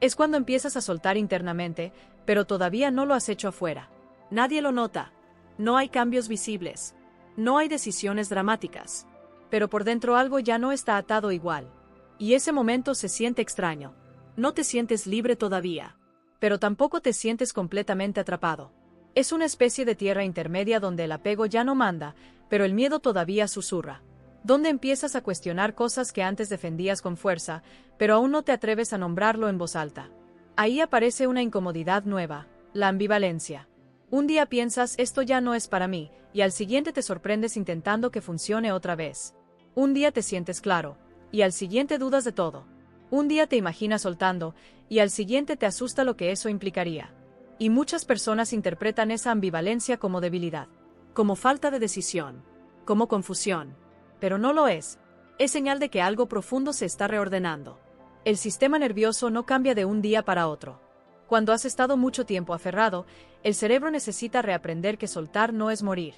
Es cuando empiezas a soltar internamente, pero todavía no lo has hecho afuera. Nadie lo nota. No hay cambios visibles. No hay decisiones dramáticas. Pero por dentro algo ya no está atado igual. Y ese momento se siente extraño. No te sientes libre todavía. Pero tampoco te sientes completamente atrapado. Es una especie de tierra intermedia donde el apego ya no manda, pero el miedo todavía susurra. Donde empiezas a cuestionar cosas que antes defendías con fuerza, pero aún no te atreves a nombrarlo en voz alta. Ahí aparece una incomodidad nueva, la ambivalencia. Un día piensas esto ya no es para mí, y al siguiente te sorprendes intentando que funcione otra vez. Un día te sientes claro, y al siguiente dudas de todo. Un día te imaginas soltando, y al siguiente te asusta lo que eso implicaría. Y muchas personas interpretan esa ambivalencia como debilidad, como falta de decisión, como confusión. Pero no lo es. Es señal de que algo profundo se está reordenando. El sistema nervioso no cambia de un día para otro. Cuando has estado mucho tiempo aferrado, el cerebro necesita reaprender que soltar no es morir.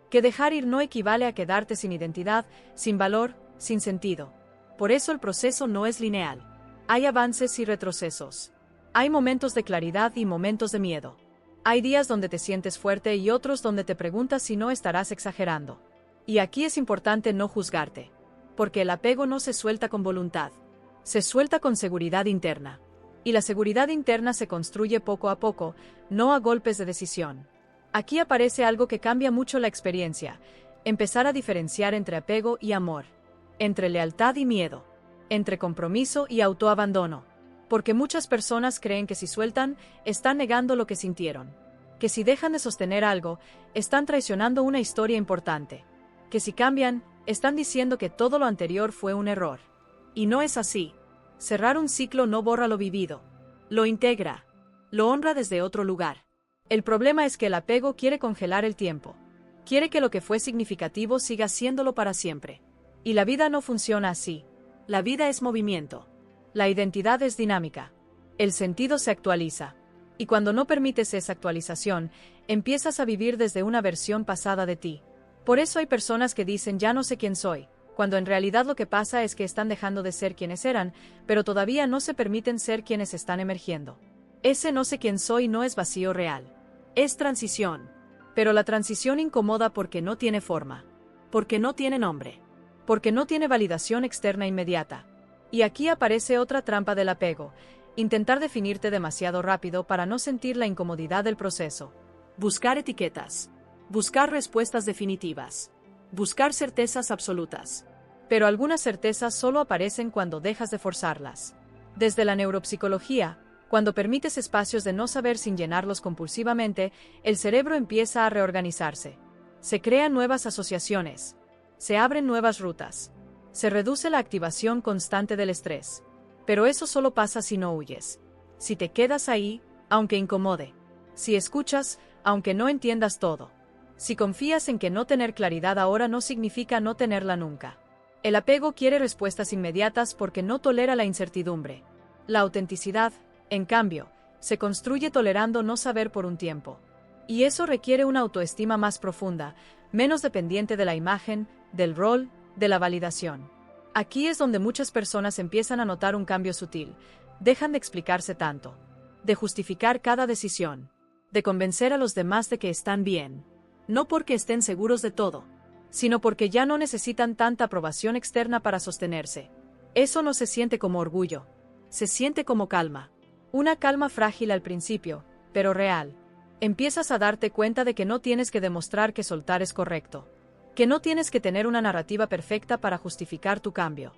Que dejar ir no equivale a quedarte sin identidad, sin valor, sin sentido. Por eso el proceso no es lineal. Hay avances y retrocesos. Hay momentos de claridad y momentos de miedo. Hay días donde te sientes fuerte y otros donde te preguntas si no estarás exagerando. Y aquí es importante no juzgarte. Porque el apego no se suelta con voluntad. Se suelta con seguridad interna. Y la seguridad interna se construye poco a poco, no a golpes de decisión. Aquí aparece algo que cambia mucho la experiencia. Empezar a diferenciar entre apego y amor. Entre lealtad y miedo. Entre compromiso y autoabandono. Porque muchas personas creen que si sueltan, están negando lo que sintieron. Que si dejan de sostener algo, están traicionando una historia importante. Que si cambian, están diciendo que todo lo anterior fue un error. Y no es así. Cerrar un ciclo no borra lo vivido. Lo integra. Lo honra desde otro lugar. El problema es que el apego quiere congelar el tiempo. Quiere que lo que fue significativo siga siéndolo para siempre. Y la vida no funciona así. La vida es movimiento. La identidad es dinámica. El sentido se actualiza. Y cuando no permites esa actualización, empiezas a vivir desde una versión pasada de ti. Por eso hay personas que dicen ya no sé quién soy, cuando en realidad lo que pasa es que están dejando de ser quienes eran, pero todavía no se permiten ser quienes están emergiendo. Ese no sé quién soy no es vacío real. Es transición. Pero la transición incomoda porque no tiene forma. Porque no tiene nombre. Porque no tiene validación externa inmediata. Y aquí aparece otra trampa del apego. Intentar definirte demasiado rápido para no sentir la incomodidad del proceso. Buscar etiquetas. Buscar respuestas definitivas. Buscar certezas absolutas. Pero algunas certezas solo aparecen cuando dejas de forzarlas. Desde la neuropsicología, cuando permites espacios de no saber sin llenarlos compulsivamente, el cerebro empieza a reorganizarse. Se crean nuevas asociaciones. Se abren nuevas rutas. Se reduce la activación constante del estrés. Pero eso solo pasa si no huyes. Si te quedas ahí, aunque incomode. Si escuchas, aunque no entiendas todo. Si confías en que no tener claridad ahora no significa no tenerla nunca. El apego quiere respuestas inmediatas porque no tolera la incertidumbre. La autenticidad, en cambio, se construye tolerando no saber por un tiempo. Y eso requiere una autoestima más profunda, menos dependiente de la imagen, del rol, de la validación. Aquí es donde muchas personas empiezan a notar un cambio sutil. Dejan de explicarse tanto. De justificar cada decisión. De convencer a los demás de que están bien. No porque estén seguros de todo, sino porque ya no necesitan tanta aprobación externa para sostenerse. Eso no se siente como orgullo. Se siente como calma. Una calma frágil al principio, pero real. Empiezas a darte cuenta de que no tienes que demostrar que soltar es correcto. Que no tienes que tener una narrativa perfecta para justificar tu cambio.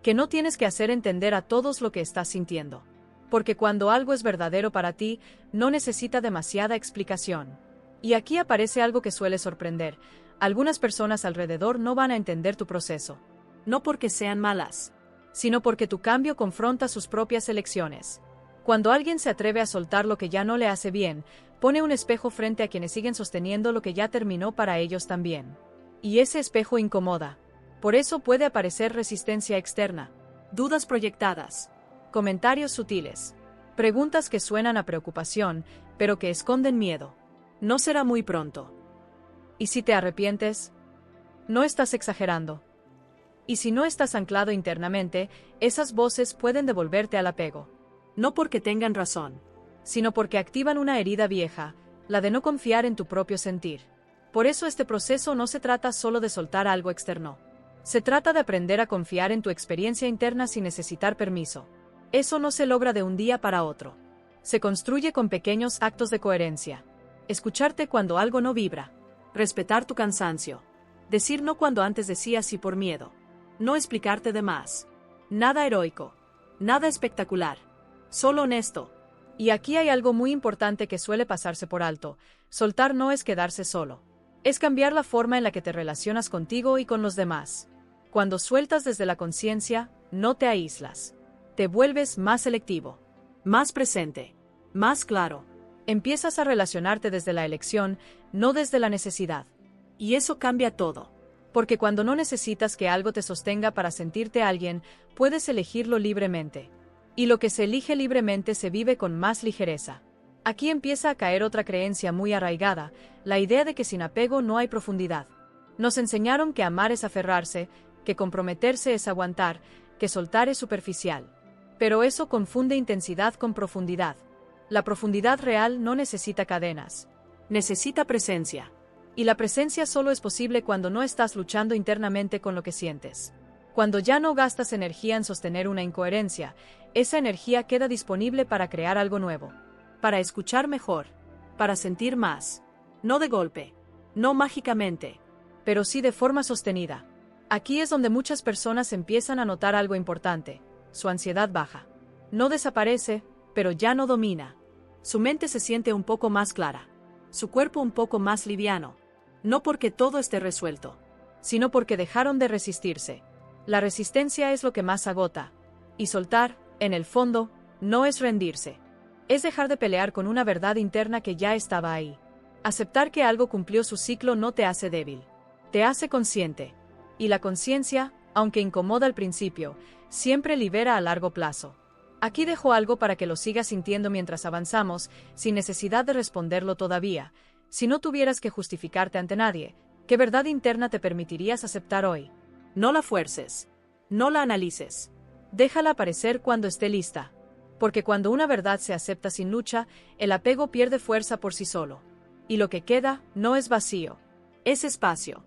Que no tienes que hacer entender a todos lo que estás sintiendo. Porque cuando algo es verdadero para ti, no necesita demasiada explicación. Y aquí aparece algo que suele sorprender. Algunas personas alrededor no van a entender tu proceso. No porque sean malas, sino porque tu cambio confronta sus propias elecciones. Cuando alguien se atreve a soltar lo que ya no le hace bien, pone un espejo frente a quienes siguen sosteniendo lo que ya terminó para ellos también. Y ese espejo incomoda. Por eso puede aparecer resistencia externa, dudas proyectadas, Comentarios sutiles. Preguntas que suenan a preocupación, pero que esconden miedo. No será muy pronto. ¿Y si te arrepientes? No estás exagerando. Y si no estás anclado internamente, esas voces pueden devolverte al apego. No porque tengan razón, sino porque activan una herida vieja, la de no confiar en tu propio sentir. Por eso este proceso no se trata solo de soltar algo externo. Se trata de aprender a confiar en tu experiencia interna sin necesitar permiso. Eso no se logra de un día para otro. Se construye con pequeños actos de coherencia. Escucharte cuando algo no vibra. Respetar tu cansancio. Decir no cuando antes decías sí por miedo. No explicarte de más. Nada heroico. Nada espectacular. Solo honesto. Y aquí hay algo muy importante que suele pasarse por alto. Soltar no es quedarse solo. Es cambiar la forma en la que te relacionas contigo y con los demás. Cuando sueltas desde la conciencia, no te aíslas. Te vuelves más selectivo. Más presente. Más claro. Empiezas a relacionarte desde la elección, no desde la necesidad. Y eso cambia todo. Porque cuando no necesitas que algo te sostenga para sentirte alguien, puedes elegirlo libremente. Y lo que se elige libremente se vive con más ligereza. Aquí empieza a caer otra creencia muy arraigada, la idea de que sin apego no hay profundidad. Nos enseñaron que amar es aferrarse, que comprometerse es aguantar, que soltar es superficial. Pero eso confunde intensidad con profundidad. La profundidad real no necesita cadenas. Necesita presencia. Y la presencia solo es posible cuando no estás luchando internamente con lo que sientes. Cuando ya no gastas energía en sostener una incoherencia, esa energía queda disponible para crear algo nuevo. Para escuchar mejor. Para sentir más. No de golpe. No mágicamente. Pero sí de forma sostenida. Aquí es donde muchas personas empiezan a notar algo importante. Su ansiedad baja. No desaparece, pero ya no domina. Su mente se siente un poco más clara. Su cuerpo un poco más liviano. No porque todo esté resuelto, sino porque dejaron de resistirse. La resistencia es lo que más agota. Y soltar, en el fondo, no es rendirse. Es dejar de pelear con una verdad interna que ya estaba ahí. Aceptar que algo cumplió su ciclo no te hace débil. Te hace consciente. Y la conciencia, aunque incomoda al principio, siempre libera a largo plazo. Aquí dejo algo para que lo sigas sintiendo mientras avanzamos, sin necesidad de responderlo todavía. Si no tuvieras que justificarte ante nadie, ¿qué verdad interna te permitirías aceptar hoy? No la fuerces. No la analices. Déjala aparecer cuando esté lista. Porque cuando una verdad se acepta sin lucha, el apego pierde fuerza por sí solo. Y lo que queda no es vacío. Es espacio.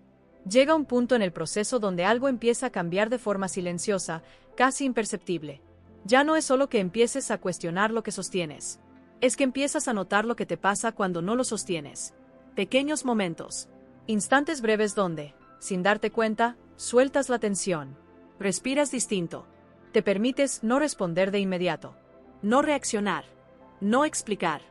Llega un punto en el proceso donde algo empieza a cambiar de forma silenciosa, casi imperceptible. Ya no es solo que empieces a cuestionar lo que sostienes. Es que empiezas a notar lo que te pasa cuando no lo sostienes. Pequeños momentos. Instantes breves donde, sin darte cuenta, sueltas la tensión. Respiras distinto. Te permites no responder de inmediato. No reaccionar. No explicar.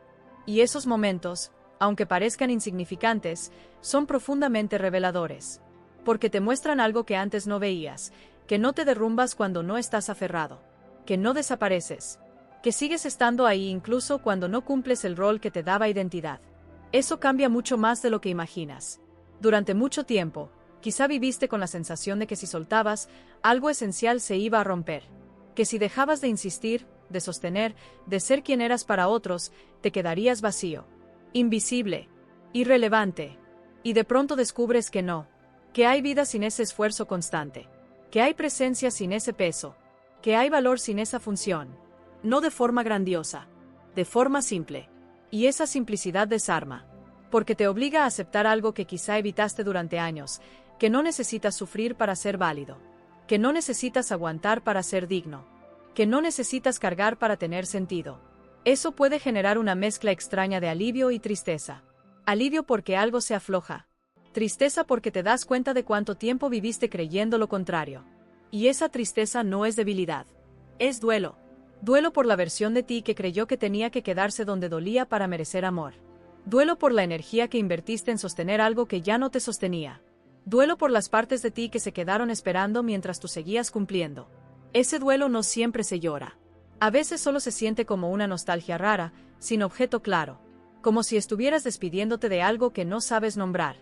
Y esos momentos, aunque parezcan insignificantes, son profundamente reveladores. Porque te muestran algo que antes no veías, que no te derrumbas cuando no estás aferrado, que no desapareces, que sigues estando ahí incluso cuando no cumples el rol que te daba identidad. Eso cambia mucho más de lo que imaginas. Durante mucho tiempo, quizá viviste con la sensación de que si soltabas, algo esencial se iba a romper. Que si dejabas de insistir, de sostener, de ser quien eras para otros, te quedarías vacío. Invisible. Irrelevante. Y de pronto descubres que no. Que hay vida sin ese esfuerzo constante. Que hay presencia sin ese peso. Que hay valor sin esa función. No de forma grandiosa. De forma simple. Y esa simplicidad desarma. Porque te obliga a aceptar algo que quizá evitaste durante años, que no necesitas sufrir para ser válido. Que no necesitas aguantar para ser digno. Que no necesitas cargar para tener sentido. Eso puede generar una mezcla extraña de alivio y tristeza. Alivio porque algo se afloja. Tristeza porque te das cuenta de cuánto tiempo viviste creyendo lo contrario. Y esa tristeza no es debilidad. Es duelo. Duelo por la versión de ti que creyó que tenía que quedarse donde dolía para merecer amor. Duelo por la energía que invertiste en sostener algo que ya no te sostenía. Duelo por las partes de ti que se quedaron esperando mientras tú seguías cumpliendo. Ese duelo no siempre se llora. A veces solo se siente como una nostalgia rara, sin objeto claro. Como si estuvieras despidiéndote de algo que no sabes nombrar.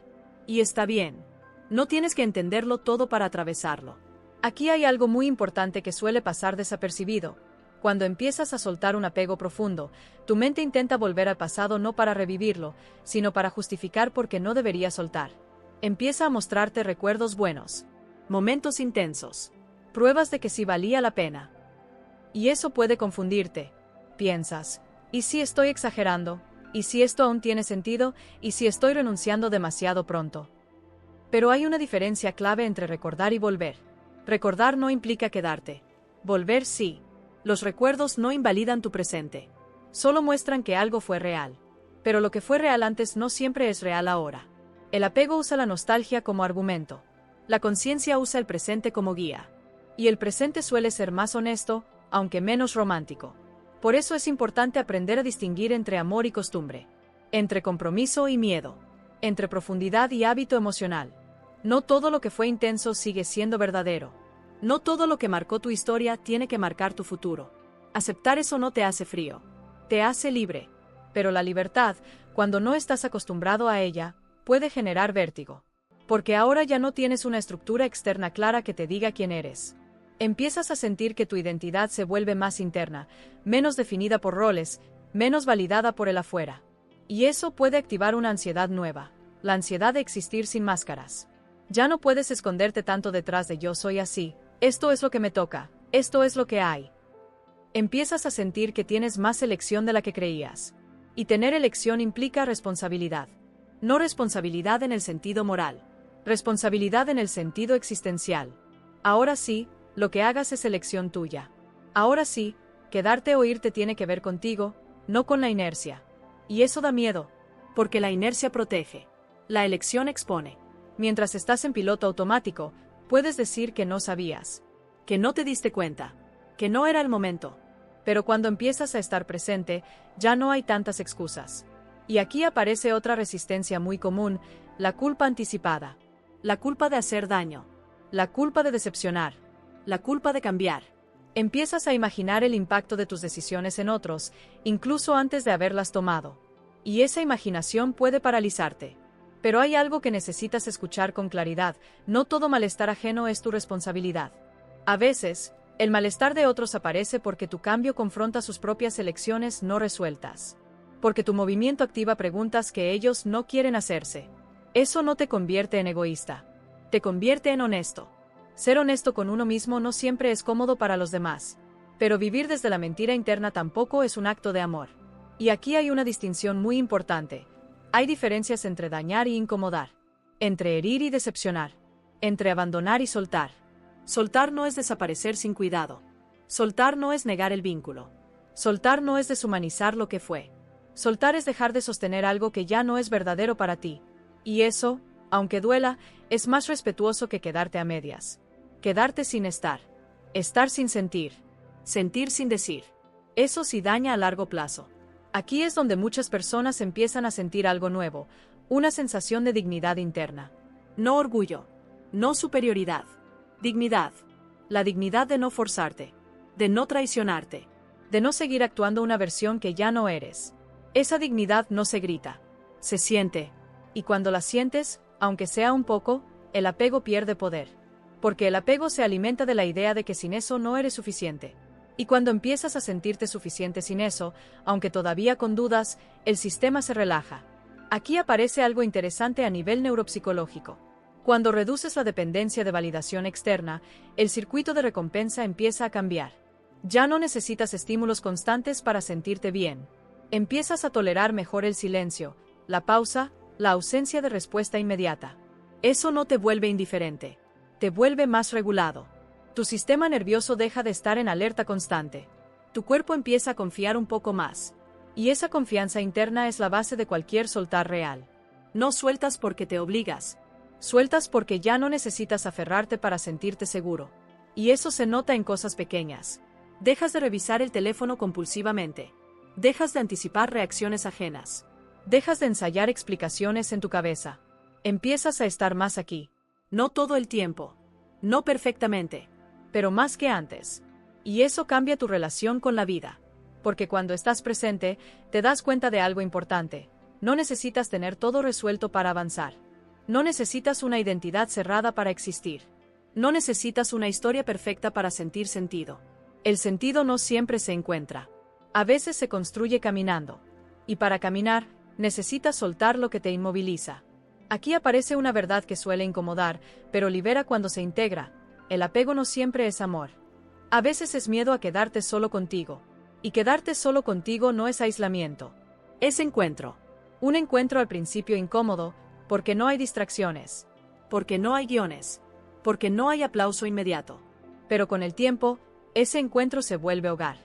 Y está bien. No tienes que entenderlo todo para atravesarlo. Aquí hay algo muy importante que suele pasar desapercibido. Cuando empiezas a soltar un apego profundo, tu mente intenta volver al pasado no para revivirlo, sino para justificar por qué no debería soltar. Empieza a mostrarte recuerdos buenos, momentos intensos, pruebas de que sí valía la pena. Y eso puede confundirte. Piensas, ¿y si estoy exagerando? ¿Y si esto aún tiene sentido? ¿Y si estoy renunciando demasiado pronto? Pero hay una diferencia clave entre recordar y volver. Recordar no implica quedarte. Volver sí. Los recuerdos no invalidan tu presente. Solo muestran que algo fue real. Pero lo que fue real antes no siempre es real ahora. El apego usa la nostalgia como argumento. La conciencia usa el presente como guía. Y el presente suele ser más honesto, aunque menos romántico. Por eso es importante aprender a distinguir entre amor y costumbre. Entre compromiso y miedo. Entre profundidad y hábito emocional. No todo lo que fue intenso sigue siendo verdadero. No todo lo que marcó tu historia tiene que marcar tu futuro. Aceptar eso no te hace frío. Te hace libre. Pero la libertad, cuando no estás acostumbrado a ella, puede generar vértigo. Porque ahora ya no tienes una estructura externa clara que te diga quién eres. Empiezas a sentir que tu identidad se vuelve más interna, menos definida por roles, menos validada por el afuera. Y eso puede activar una ansiedad nueva, la ansiedad de existir sin máscaras. Ya no puedes esconderte tanto detrás de yo soy así, esto es lo que me toca, esto es lo que hay. Empiezas a sentir que tienes más elección de la que creías. Y tener elección implica responsabilidad. No responsabilidad en el sentido moral. Responsabilidad en el sentido existencial. Ahora sí, lo que hagas es elección tuya. Ahora sí, quedarte o irte tiene que ver contigo, no con la inercia. Y eso da miedo. Porque la inercia protege. La elección expone. Mientras estás en piloto automático, puedes decir que no sabías. Que no te diste cuenta. Que no era el momento. Pero cuando empiezas a estar presente, ya no hay tantas excusas. Y aquí aparece otra resistencia muy común, la culpa anticipada. La culpa de hacer daño. La culpa de decepcionar. La culpa de cambiar. Empiezas a imaginar el impacto de tus decisiones en otros, incluso antes de haberlas tomado. Y esa imaginación puede paralizarte. Pero hay algo que necesitas escuchar con claridad, no todo malestar ajeno es tu responsabilidad. A veces, el malestar de otros aparece porque tu cambio confronta sus propias elecciones no resueltas. Porque tu movimiento activa preguntas que ellos no quieren hacerse. Eso no te convierte en egoísta. Te convierte en honesto. Ser honesto con uno mismo no siempre es cómodo para los demás. Pero vivir desde la mentira interna tampoco es un acto de amor. Y aquí hay una distinción muy importante. Hay diferencias entre dañar y incomodar. Entre herir y decepcionar. Entre abandonar y soltar. Soltar no es desaparecer sin cuidado. Soltar no es negar el vínculo. Soltar no es deshumanizar lo que fue. Soltar es dejar de sostener algo que ya no es verdadero para ti. Y eso, aunque duela, es más respetuoso que quedarte a medias. Quedarte sin estar. Estar sin sentir. Sentir sin decir. Eso sí daña a largo plazo. Aquí es donde muchas personas empiezan a sentir algo nuevo, una sensación de dignidad interna. No orgullo. No superioridad. Dignidad. La dignidad de no forzarte. De no traicionarte. De no seguir actuando una versión que ya no eres. Esa dignidad no se grita. Se siente. Y cuando la sientes, aunque sea un poco, el apego pierde poder. Porque el apego se alimenta de la idea de que sin eso no eres suficiente. Y cuando empiezas a sentirte suficiente sin eso, aunque todavía con dudas, el sistema se relaja. Aquí aparece algo interesante a nivel neuropsicológico. Cuando reduces la dependencia de validación externa, el circuito de recompensa empieza a cambiar. Ya no necesitas estímulos constantes para sentirte bien. Empiezas a tolerar mejor el silencio, la pausa, la ausencia de respuesta inmediata. Eso no te vuelve indiferente. Te vuelve más regulado. Tu sistema nervioso deja de estar en alerta constante. Tu cuerpo empieza a confiar un poco más. Y esa confianza interna es la base de cualquier soltar real. No sueltas porque te obligas. Sueltas porque ya no necesitas aferrarte para sentirte seguro. Y eso se nota en cosas pequeñas. Dejas de revisar el teléfono compulsivamente. Dejas de anticipar reacciones ajenas. Dejas de ensayar explicaciones en tu cabeza. Empiezas a estar más aquí. No todo el tiempo. No perfectamente. Pero más que antes. Y eso cambia tu relación con la vida. Porque cuando estás presente, te das cuenta de algo importante. No necesitas tener todo resuelto para avanzar. No necesitas una identidad cerrada para existir. No necesitas una historia perfecta para sentir sentido. El sentido no siempre se encuentra. A veces se construye caminando. Y para caminar, necesitas soltar lo que te inmoviliza. Aquí aparece una verdad que suele incomodar, pero libera cuando se integra. El apego no siempre es amor. A veces es miedo a quedarte solo contigo. Y quedarte solo contigo no es aislamiento. Es encuentro. Un encuentro al principio incómodo, porque no hay distracciones. Porque no hay guiones. Porque no hay aplauso inmediato. Pero con el tiempo, ese encuentro se vuelve hogar.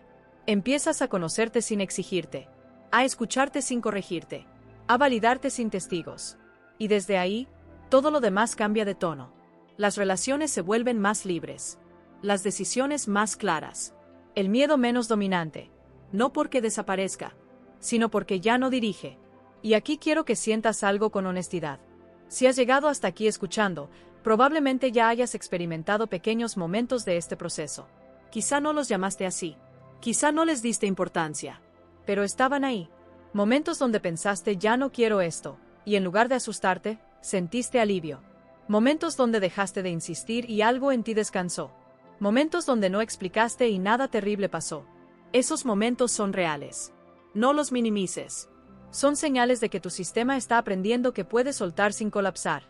Empiezas a conocerte sin exigirte. A escucharte sin corregirte. A validarte sin testigos. Y desde ahí, todo lo demás cambia de tono. Las relaciones se vuelven más libres. Las decisiones más claras. El miedo menos dominante. No porque desaparezca, sino porque ya no dirige. Y aquí quiero que sientas algo con honestidad. Si has llegado hasta aquí escuchando, probablemente ya hayas experimentado pequeños momentos de este proceso. Quizá no los llamaste así. Quizá no les diste importancia. Pero estaban ahí. Momentos donde pensaste ya no quiero esto. Y en lugar de asustarte, sentiste alivio. Momentos donde dejaste de insistir y algo en ti descansó. Momentos donde no explicaste y nada terrible pasó. Esos momentos son reales. No los minimices. Son señales de que tu sistema está aprendiendo que puede soltar sin colapsar.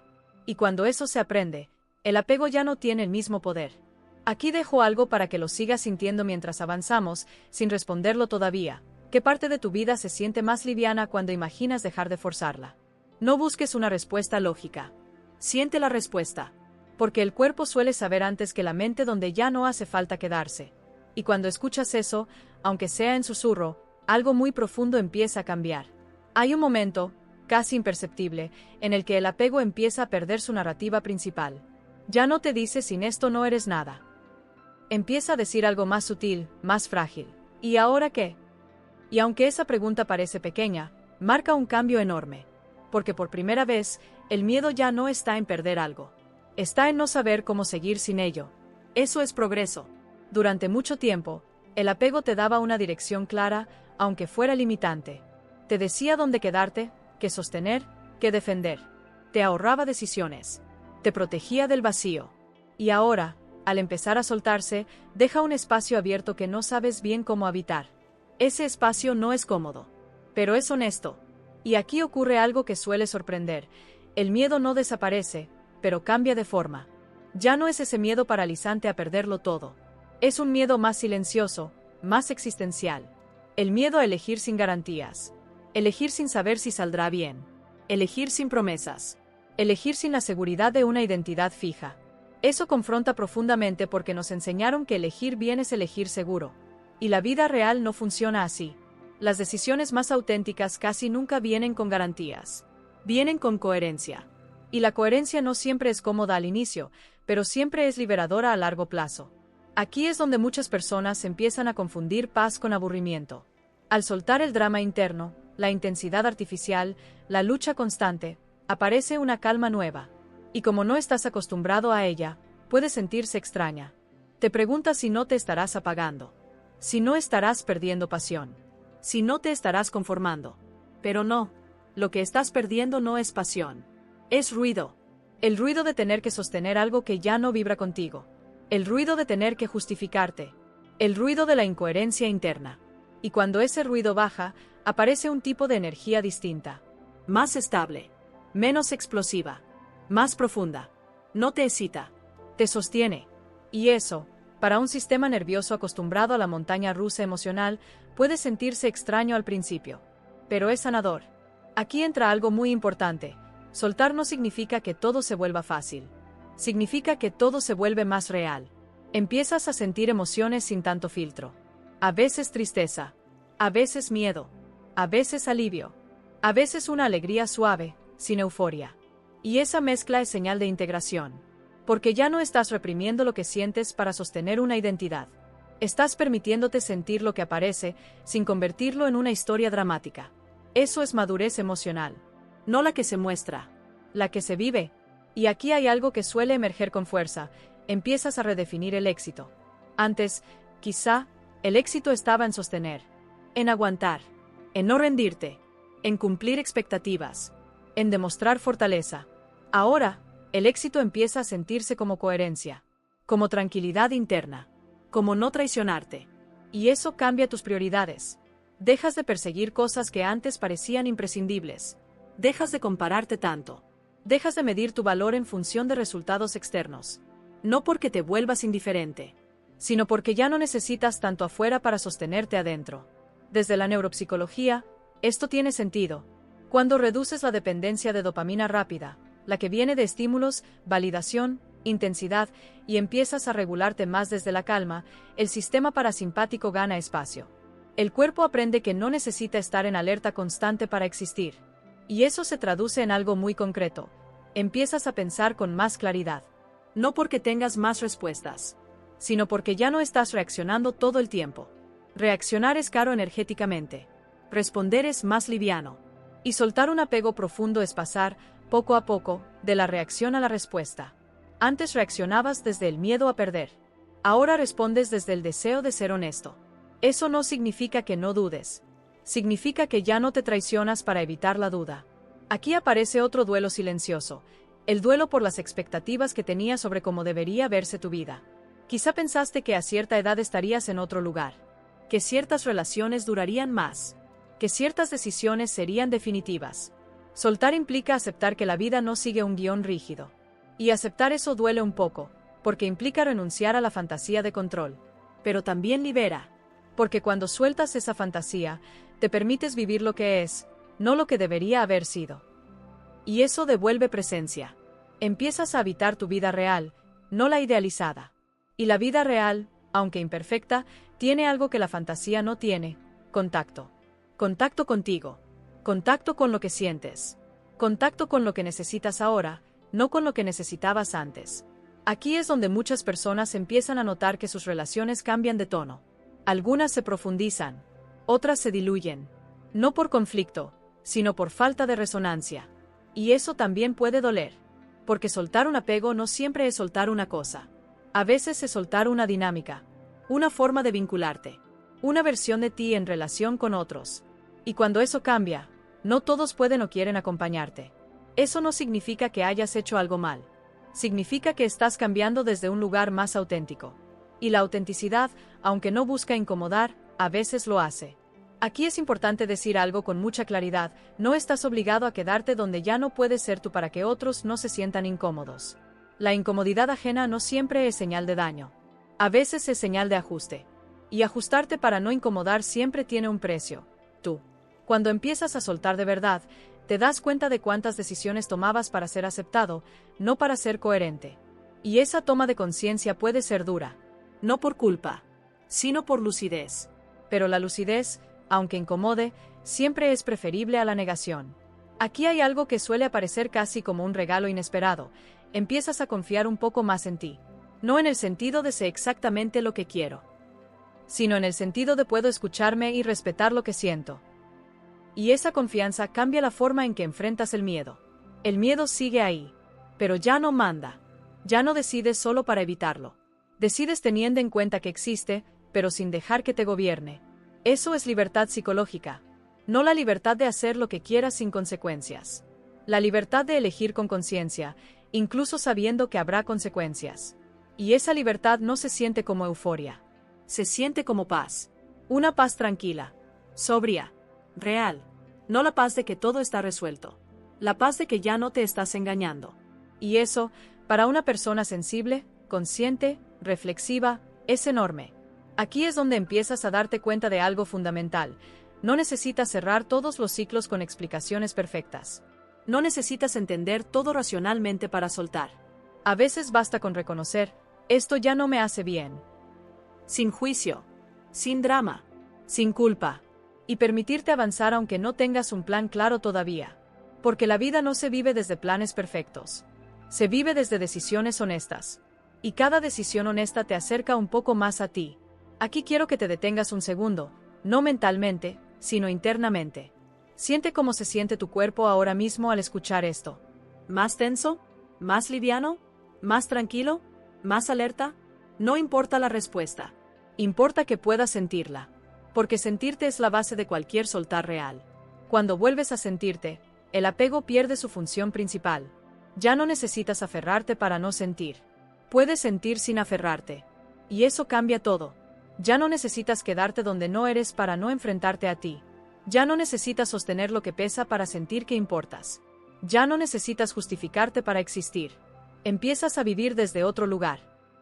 Y cuando eso se aprende, el apego ya no tiene el mismo poder. Aquí dejo algo para que lo sigas sintiendo mientras avanzamos, sin responderlo todavía. ¿Qué parte de tu vida se siente más liviana cuando imaginas dejar de forzarla? No busques una respuesta lógica. Siente la respuesta. Porque el cuerpo suele saber antes que la mente donde ya no hace falta quedarse. Y cuando escuchas eso, aunque sea en susurro, algo muy profundo empieza a cambiar. Hay un momento, casi imperceptible, en el que el apego empieza a perder su narrativa principal. Ya no te dice sin esto no eres nada. Empieza a decir algo más sutil, más frágil. ¿Y ahora qué? Y aunque esa pregunta parece pequeña, marca un cambio enorme. Porque por primera vez, el miedo ya no está en perder algo. Está en no saber cómo seguir sin ello. Eso es progreso. Durante mucho tiempo, el apego te daba una dirección clara, aunque fuera limitante. Te decía dónde quedarte, qué sostener, qué defender. Te ahorraba decisiones. Te protegía del vacío. Y ahora, al empezar a soltarse, deja un espacio abierto que no sabes bien cómo habitar. Ese espacio no es cómodo. Pero es honesto. Y aquí ocurre algo que suele sorprender. El miedo no desaparece, pero cambia de forma. Ya no es ese miedo paralizante a perderlo todo. Es un miedo más silencioso, más existencial. El miedo a elegir sin garantías. Elegir sin saber si saldrá bien. Elegir sin promesas. Elegir sin la seguridad de una identidad fija. Eso confronta profundamente porque nos enseñaron que elegir bien es elegir seguro. Y la vida real no funciona así. Las decisiones más auténticas casi nunca vienen con garantías. Vienen con coherencia. Y la coherencia no siempre es cómoda al inicio, pero siempre es liberadora a largo plazo. Aquí es donde muchas personas empiezan a confundir paz con aburrimiento. Al soltar el drama interno, la intensidad artificial, la lucha constante, aparece una calma nueva. Y como no estás acostumbrado a ella, puede sentirse extraña. Te preguntas si no te estarás apagando. Si no estarás perdiendo pasión. Si no te estarás conformando. Pero no. Lo que estás perdiendo no es pasión. Es ruido. El ruido de tener que sostener algo que ya no vibra contigo. El ruido de tener que justificarte. El ruido de la incoherencia interna. Y cuando ese ruido baja, aparece un tipo de energía distinta. Más estable. Menos explosiva. Más profunda. No te excita. Te sostiene. Y eso, para un sistema nervioso acostumbrado a la montaña rusa emocional, puede sentirse extraño al principio. Pero es sanador. Aquí entra algo muy importante. Soltar no significa que todo se vuelva fácil. Significa que todo se vuelve más real. Empiezas a sentir emociones sin tanto filtro. A veces tristeza. A veces miedo. A veces alivio. A veces una alegría suave, sin euforia. Y esa mezcla es señal de integración. Porque ya no estás reprimiendo lo que sientes para sostener una identidad. Estás permitiéndote sentir lo que aparece, sin convertirlo en una historia dramática. Eso es madurez emocional. No la que se muestra. La que se vive. Y aquí hay algo que suele emerger con fuerza. Empiezas a redefinir el éxito. Antes, quizá, el éxito estaba en sostener. En aguantar. En no rendirte. En cumplir expectativas. En demostrar fortaleza. Ahora, el éxito empieza a sentirse como coherencia. Como tranquilidad interna. Como no traicionarte. Y eso cambia tus prioridades. Dejas de perseguir cosas que antes parecían imprescindibles. Dejas de compararte tanto. Dejas de medir tu valor en función de resultados externos. No porque te vuelvas indiferente, sino porque ya no necesitas tanto afuera para sostenerte adentro. Desde la neuropsicología, esto tiene sentido. Cuando reduces la dependencia de dopamina rápida, la que viene de estímulos, validación, intensidad, y empiezas a regularte más desde la calma, el sistema parasimpático gana espacio. El cuerpo aprende que no necesita estar en alerta constante para existir. Y eso se traduce en algo muy concreto. Empiezas a pensar con más claridad. No porque tengas más respuestas, sino porque ya no estás reaccionando todo el tiempo. Reaccionar es caro energéticamente. Responder es más liviano. Y soltar un apego profundo es pasar, poco a poco, de la reacción a la respuesta. Antes reaccionabas desde el miedo a perder. Ahora respondes desde el deseo de ser honesto. Eso no significa que no dudes. Significa que ya no te traicionas para evitar la duda. Aquí aparece otro duelo silencioso, el duelo por las expectativas que tenías sobre cómo debería verse tu vida. Quizá pensaste que a cierta edad estarías en otro lugar, que ciertas relaciones durarían más, que ciertas decisiones serían definitivas. Soltar implica aceptar que la vida no sigue un guión rígido. Y aceptar eso duele un poco, porque implica renunciar a la fantasía de control. Pero también libera. Porque cuando sueltas esa fantasía, te permites vivir lo que es, no lo que debería haber sido. Y eso devuelve presencia. Empiezas a habitar tu vida real, no la idealizada. Y la vida real, aunque imperfecta, tiene algo que la fantasía no tiene: contacto. Contacto contigo. Contacto con lo que sientes. Contacto con lo que necesitas ahora, no con lo que necesitabas antes. Aquí es donde muchas personas empiezan a notar que sus relaciones cambian de tono. Algunas se profundizan, otras se diluyen. No por conflicto, sino por falta de resonancia. Y eso también puede doler. Porque soltar un apego no siempre es soltar una cosa. A veces es soltar una dinámica, una forma de vincularte, una versión de ti en relación con otros. Y cuando eso cambia, no todos pueden o quieren acompañarte. Eso no significa que hayas hecho algo mal. Significa que estás cambiando desde un lugar más auténtico. Y la autenticidad, aunque no busca incomodar, a veces lo hace. Aquí es importante decir algo con mucha claridad: no estás obligado a quedarte donde ya no puedes ser tú para que otros no se sientan incómodos. La incomodidad ajena no siempre es señal de daño. A veces es señal de ajuste. Y ajustarte para no incomodar siempre tiene un precio: tú. Cuando empiezas a soltar de verdad, te das cuenta de cuántas decisiones tomabas para ser aceptado, no para ser coherente. Y esa toma de conciencia puede ser dura. No por culpa, sino por lucidez. Pero la lucidez, aunque incomode, siempre es preferible a la negación. Aquí hay algo que suele aparecer casi como un regalo inesperado. Empiezas a confiar un poco más en ti. No en el sentido de sé exactamente lo que quiero, sino en el sentido de puedo escucharme y respetar lo que siento. Y esa confianza cambia la forma en que enfrentas el miedo. El miedo sigue ahí, pero ya no manda. Ya no decides solo para evitarlo. Decides teniendo en cuenta que existe, pero sin dejar que te gobierne. Eso es libertad psicológica. No la libertad de hacer lo que quieras sin consecuencias. La libertad de elegir con conciencia, incluso sabiendo que habrá consecuencias. Y esa libertad no se siente como euforia. Se siente como paz. Una paz tranquila, sobria, real. No la paz de que todo está resuelto. La paz de que ya no te estás engañando. Y eso, para una persona sensible, consciente, reflexiva, es enorme. Aquí es donde empiezas a darte cuenta de algo fundamental. No necesitas cerrar todos los ciclos con explicaciones perfectas. No necesitas entender todo racionalmente para soltar. A veces basta con reconocer: esto ya no me hace bien. Sin juicio, sin drama, sin culpa. Y permitirte avanzar aunque no tengas un plan claro todavía. Porque la vida no se vive desde planes perfectos. Se vive desde decisiones honestas. Y cada decisión honesta te acerca un poco más a ti. Aquí quiero que te detengas un segundo, no mentalmente, sino internamente. Siente cómo se siente tu cuerpo ahora mismo al escuchar esto. ¿Más tenso? ¿Más liviano? ¿Más tranquilo? ¿Más alerta? No importa la respuesta. Importa que puedas sentirla. Porque sentirte es la base de cualquier soltar real. Cuando vuelves a sentirte, el apego pierde su función principal. Ya no necesitas aferrarte para no sentir. Puedes sentir sin aferrarte. Y eso cambia todo. Ya no necesitas quedarte donde no eres para no enfrentarte a ti. Ya no necesitas sostener lo que pesa para sentir que importas. Ya no necesitas justificarte para existir. Empiezas a vivir desde otro lugar.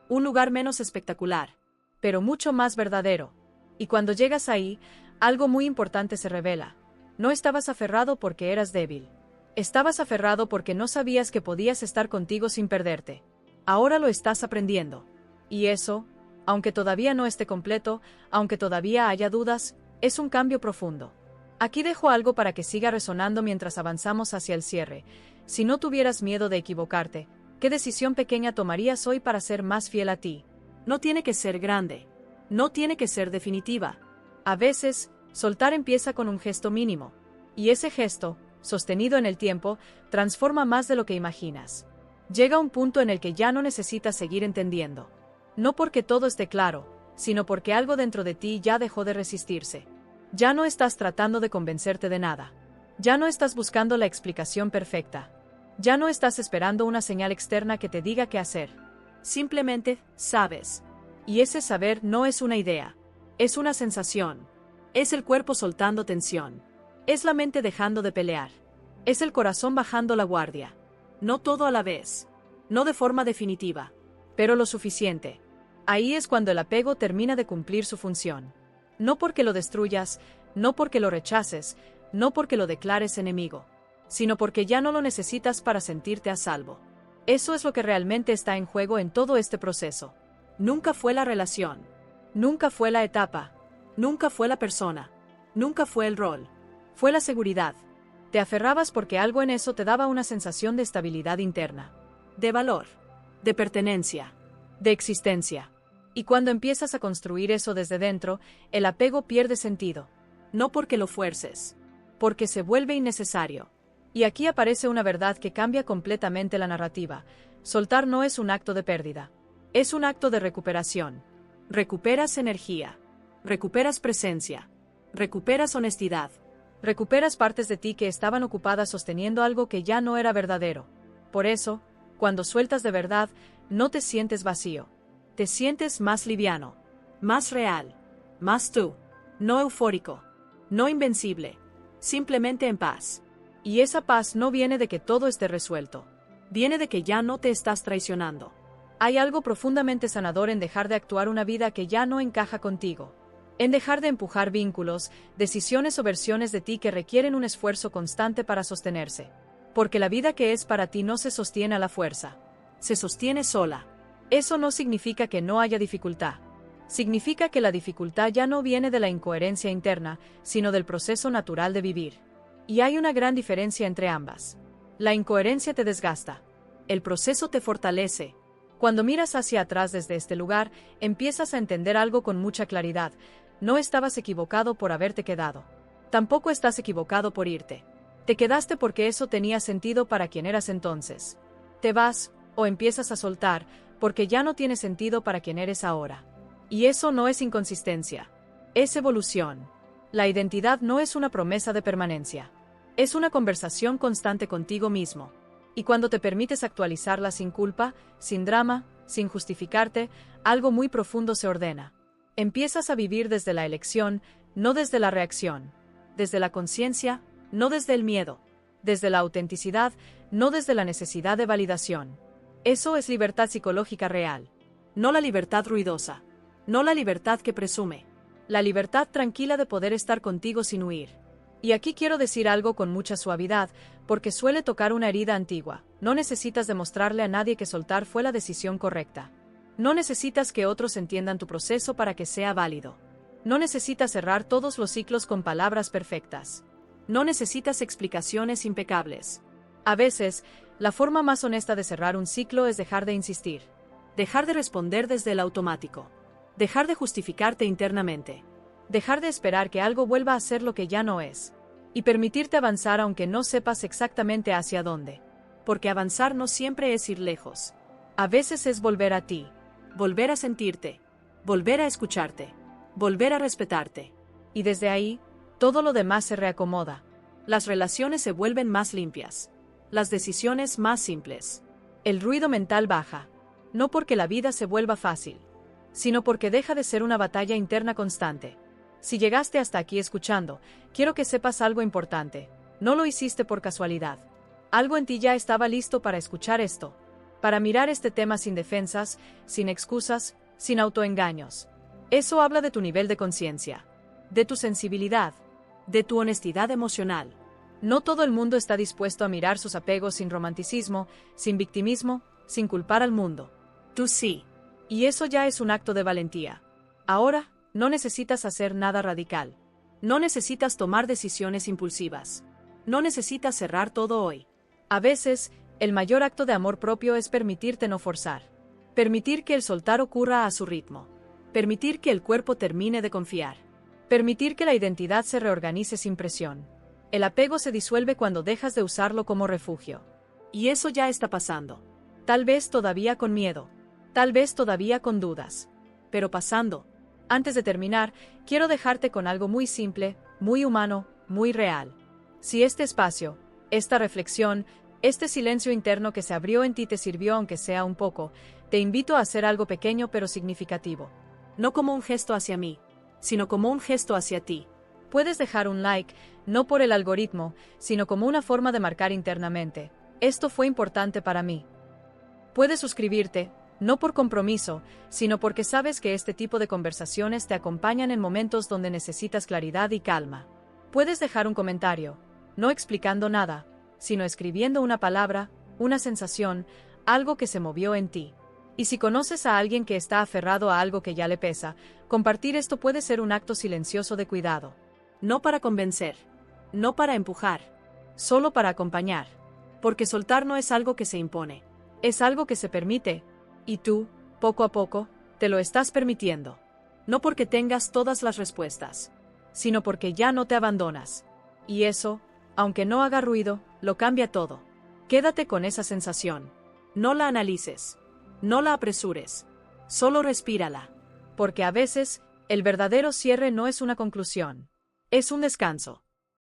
Un lugar menos espectacular, pero mucho más verdadero. Y cuando llegas ahí, algo muy importante se revela. No estabas aferrado porque eras débil. Estabas aferrado porque no sabías que podías estar contigo sin perderte. Ahora lo estás aprendiendo. Y eso, aunque todavía no esté completo, aunque todavía haya dudas, es un cambio profundo. Aquí dejo algo para que siga resonando mientras avanzamos hacia el cierre. Si no tuvieras miedo de equivocarte, ¿qué decisión pequeña tomarías hoy para ser más fiel a ti? No tiene que ser grande. No tiene que ser definitiva. A veces, soltar empieza con un gesto mínimo. Y ese gesto, sostenido en el tiempo, transforma más de lo que imaginas. Llega un punto en el que ya no necesitas seguir entendiendo. No porque todo esté claro, sino porque algo dentro de ti ya dejó de resistirse. Ya no estás tratando de convencerte de nada. Ya no estás buscando la explicación perfecta. Ya no estás esperando una señal externa que te diga qué hacer. Simplemente, sabes. Y ese saber no es una idea. Es una sensación. Es el cuerpo soltando tensión. Es la mente dejando de pelear. Es el corazón bajando la guardia. No todo a la vez. No de forma definitiva. Pero lo suficiente. Ahí es cuando el apego termina de cumplir su función. No porque lo destruyas, no porque lo rechaces, no porque lo declares enemigo, sino porque ya no lo necesitas para sentirte a salvo. Eso es lo que realmente está en juego en todo este proceso. Nunca fue la relación. Nunca fue la etapa. Nunca fue la persona. Nunca fue el rol. Fue la seguridad. Te aferrabas porque algo en eso te daba una sensación de estabilidad interna. De valor. De pertenencia. De existencia. Y cuando empiezas a construir eso desde dentro, el apego pierde sentido. No porque lo fuerces. Porque se vuelve innecesario. Y aquí aparece una verdad que cambia completamente la narrativa. Soltar no es un acto de pérdida. Es un acto de recuperación. Recuperas energía. Recuperas presencia. Recuperas honestidad. Recuperas partes de ti que estaban ocupadas sosteniendo algo que ya no era verdadero. Por eso, cuando sueltas de verdad, no te sientes vacío. Te sientes más liviano. Más real. Más tú. No eufórico. No invencible. Simplemente en paz. Y esa paz no viene de que todo esté resuelto. Viene de que ya no te estás traicionando. Hay algo profundamente sanador en dejar de actuar una vida que ya no encaja contigo. En dejar de empujar vínculos, decisiones o versiones de ti que requieren un esfuerzo constante para sostenerse. Porque la vida que es para ti no se sostiene a la fuerza. Se sostiene sola. Eso no significa que no haya dificultad. Significa que la dificultad ya no viene de la incoherencia interna, sino del proceso natural de vivir. Y hay una gran diferencia entre ambas. La incoherencia te desgasta. El proceso te fortalece. Cuando miras hacia atrás desde este lugar, empiezas a entender algo con mucha claridad. No estabas equivocado por haberte quedado. Tampoco estás equivocado por irte. Te quedaste porque eso tenía sentido para quien eras entonces. Te vas, o empiezas a soltar, porque ya no tiene sentido para quien eres ahora. Y eso no es inconsistencia. Es evolución. La identidad no es una promesa de permanencia. Es una conversación constante contigo mismo. Y cuando te permites actualizarla sin culpa, sin drama, sin justificarte, algo muy profundo se ordena. Empiezas a vivir desde la elección, no desde la reacción. Desde la conciencia, no desde el miedo. Desde la autenticidad, no desde la necesidad de validación. Eso es libertad psicológica real. No la libertad ruidosa. No la libertad que presume. La libertad tranquila de poder estar contigo sin huir. Y aquí quiero decir algo con mucha suavidad, porque suele tocar una herida antigua. No necesitas demostrarle a nadie que soltar fue la decisión correcta. No necesitas que otros entiendan tu proceso para que sea válido. No necesitas cerrar todos los ciclos con palabras perfectas. No necesitas explicaciones impecables. A veces, la forma más honesta de cerrar un ciclo es dejar de insistir. Dejar de responder desde el automático. Dejar de justificarte internamente. Dejar de esperar que algo vuelva a ser lo que ya no es. Y permitirte avanzar aunque no sepas exactamente hacia dónde. Porque avanzar no siempre es ir lejos. A veces es volver a ti. Volver a sentirte. Volver a escucharte. Volver a respetarte. Y desde ahí, todo lo demás se reacomoda. Las relaciones se vuelven más limpias. Las decisiones más simples. El ruido mental baja. No porque la vida se vuelva fácil. sino porque deja de ser una batalla interna constante. Si llegaste hasta aquí escuchando, quiero que sepas algo importante. No lo hiciste por casualidad. Algo en ti ya estaba listo para escuchar esto, para mirar este tema sin defensas, sin excusas, sin autoengaños. Eso habla de tu nivel de conciencia, de tu sensibilidad, de tu honestidad emocional. No todo el mundo está dispuesto a mirar sus apegos sin romanticismo, sin victimismo, sin culpar al mundo. Tú sí. Y eso ya es un acto de valentía. Ahora, no necesitas hacer nada radical. No necesitas tomar decisiones impulsivas. No necesitas cerrar todo hoy. A veces, el mayor acto de amor propio es permitirte no forzar. Permitir que el soltar ocurra a su ritmo. Permitir que el cuerpo termine de confiar. Permitir que la identidad se reorganice sin presión. El apego se disuelve cuando dejas de usarlo como refugio. Y eso ya está pasando. Tal vez todavía con miedo. Tal vez todavía con dudas. Pero pasando. Antes de terminar, quiero dejarte con algo muy simple, muy humano, muy real. Si este espacio, esta reflexión, este silencio interno que se abrió en ti te sirvió aunque sea un poco, te invito a hacer algo pequeño pero significativo. No como un gesto hacia mí, sino como un gesto hacia ti. Puedes dejar un like, no por el algoritmo, sino como una forma de marcar internamente. Esto fue importante para mí. Puedes suscribirte, no por compromiso, sino porque sabes que este tipo de conversaciones te acompañan en momentos donde necesitas claridad y calma. Puedes dejar un comentario, no explicando nada, sino escribiendo una palabra, una sensación, algo que se movió en ti. Y si conoces a alguien que está aferrado a algo que ya le pesa, compartir esto puede ser un acto silencioso de cuidado. No para convencer, no para empujar, solo para acompañar. Porque soltar no es algo que se impone, es algo que se permite. Y tú, poco a poco, te lo estás permitiendo. No porque tengas todas las respuestas, sino porque ya no te abandonas. Y eso, aunque no haga ruido, lo cambia todo. Quédate con esa sensación. No la analices. No la apresures. Solo respírala. Porque a veces, el verdadero cierre no es una conclusión. Es un descanso.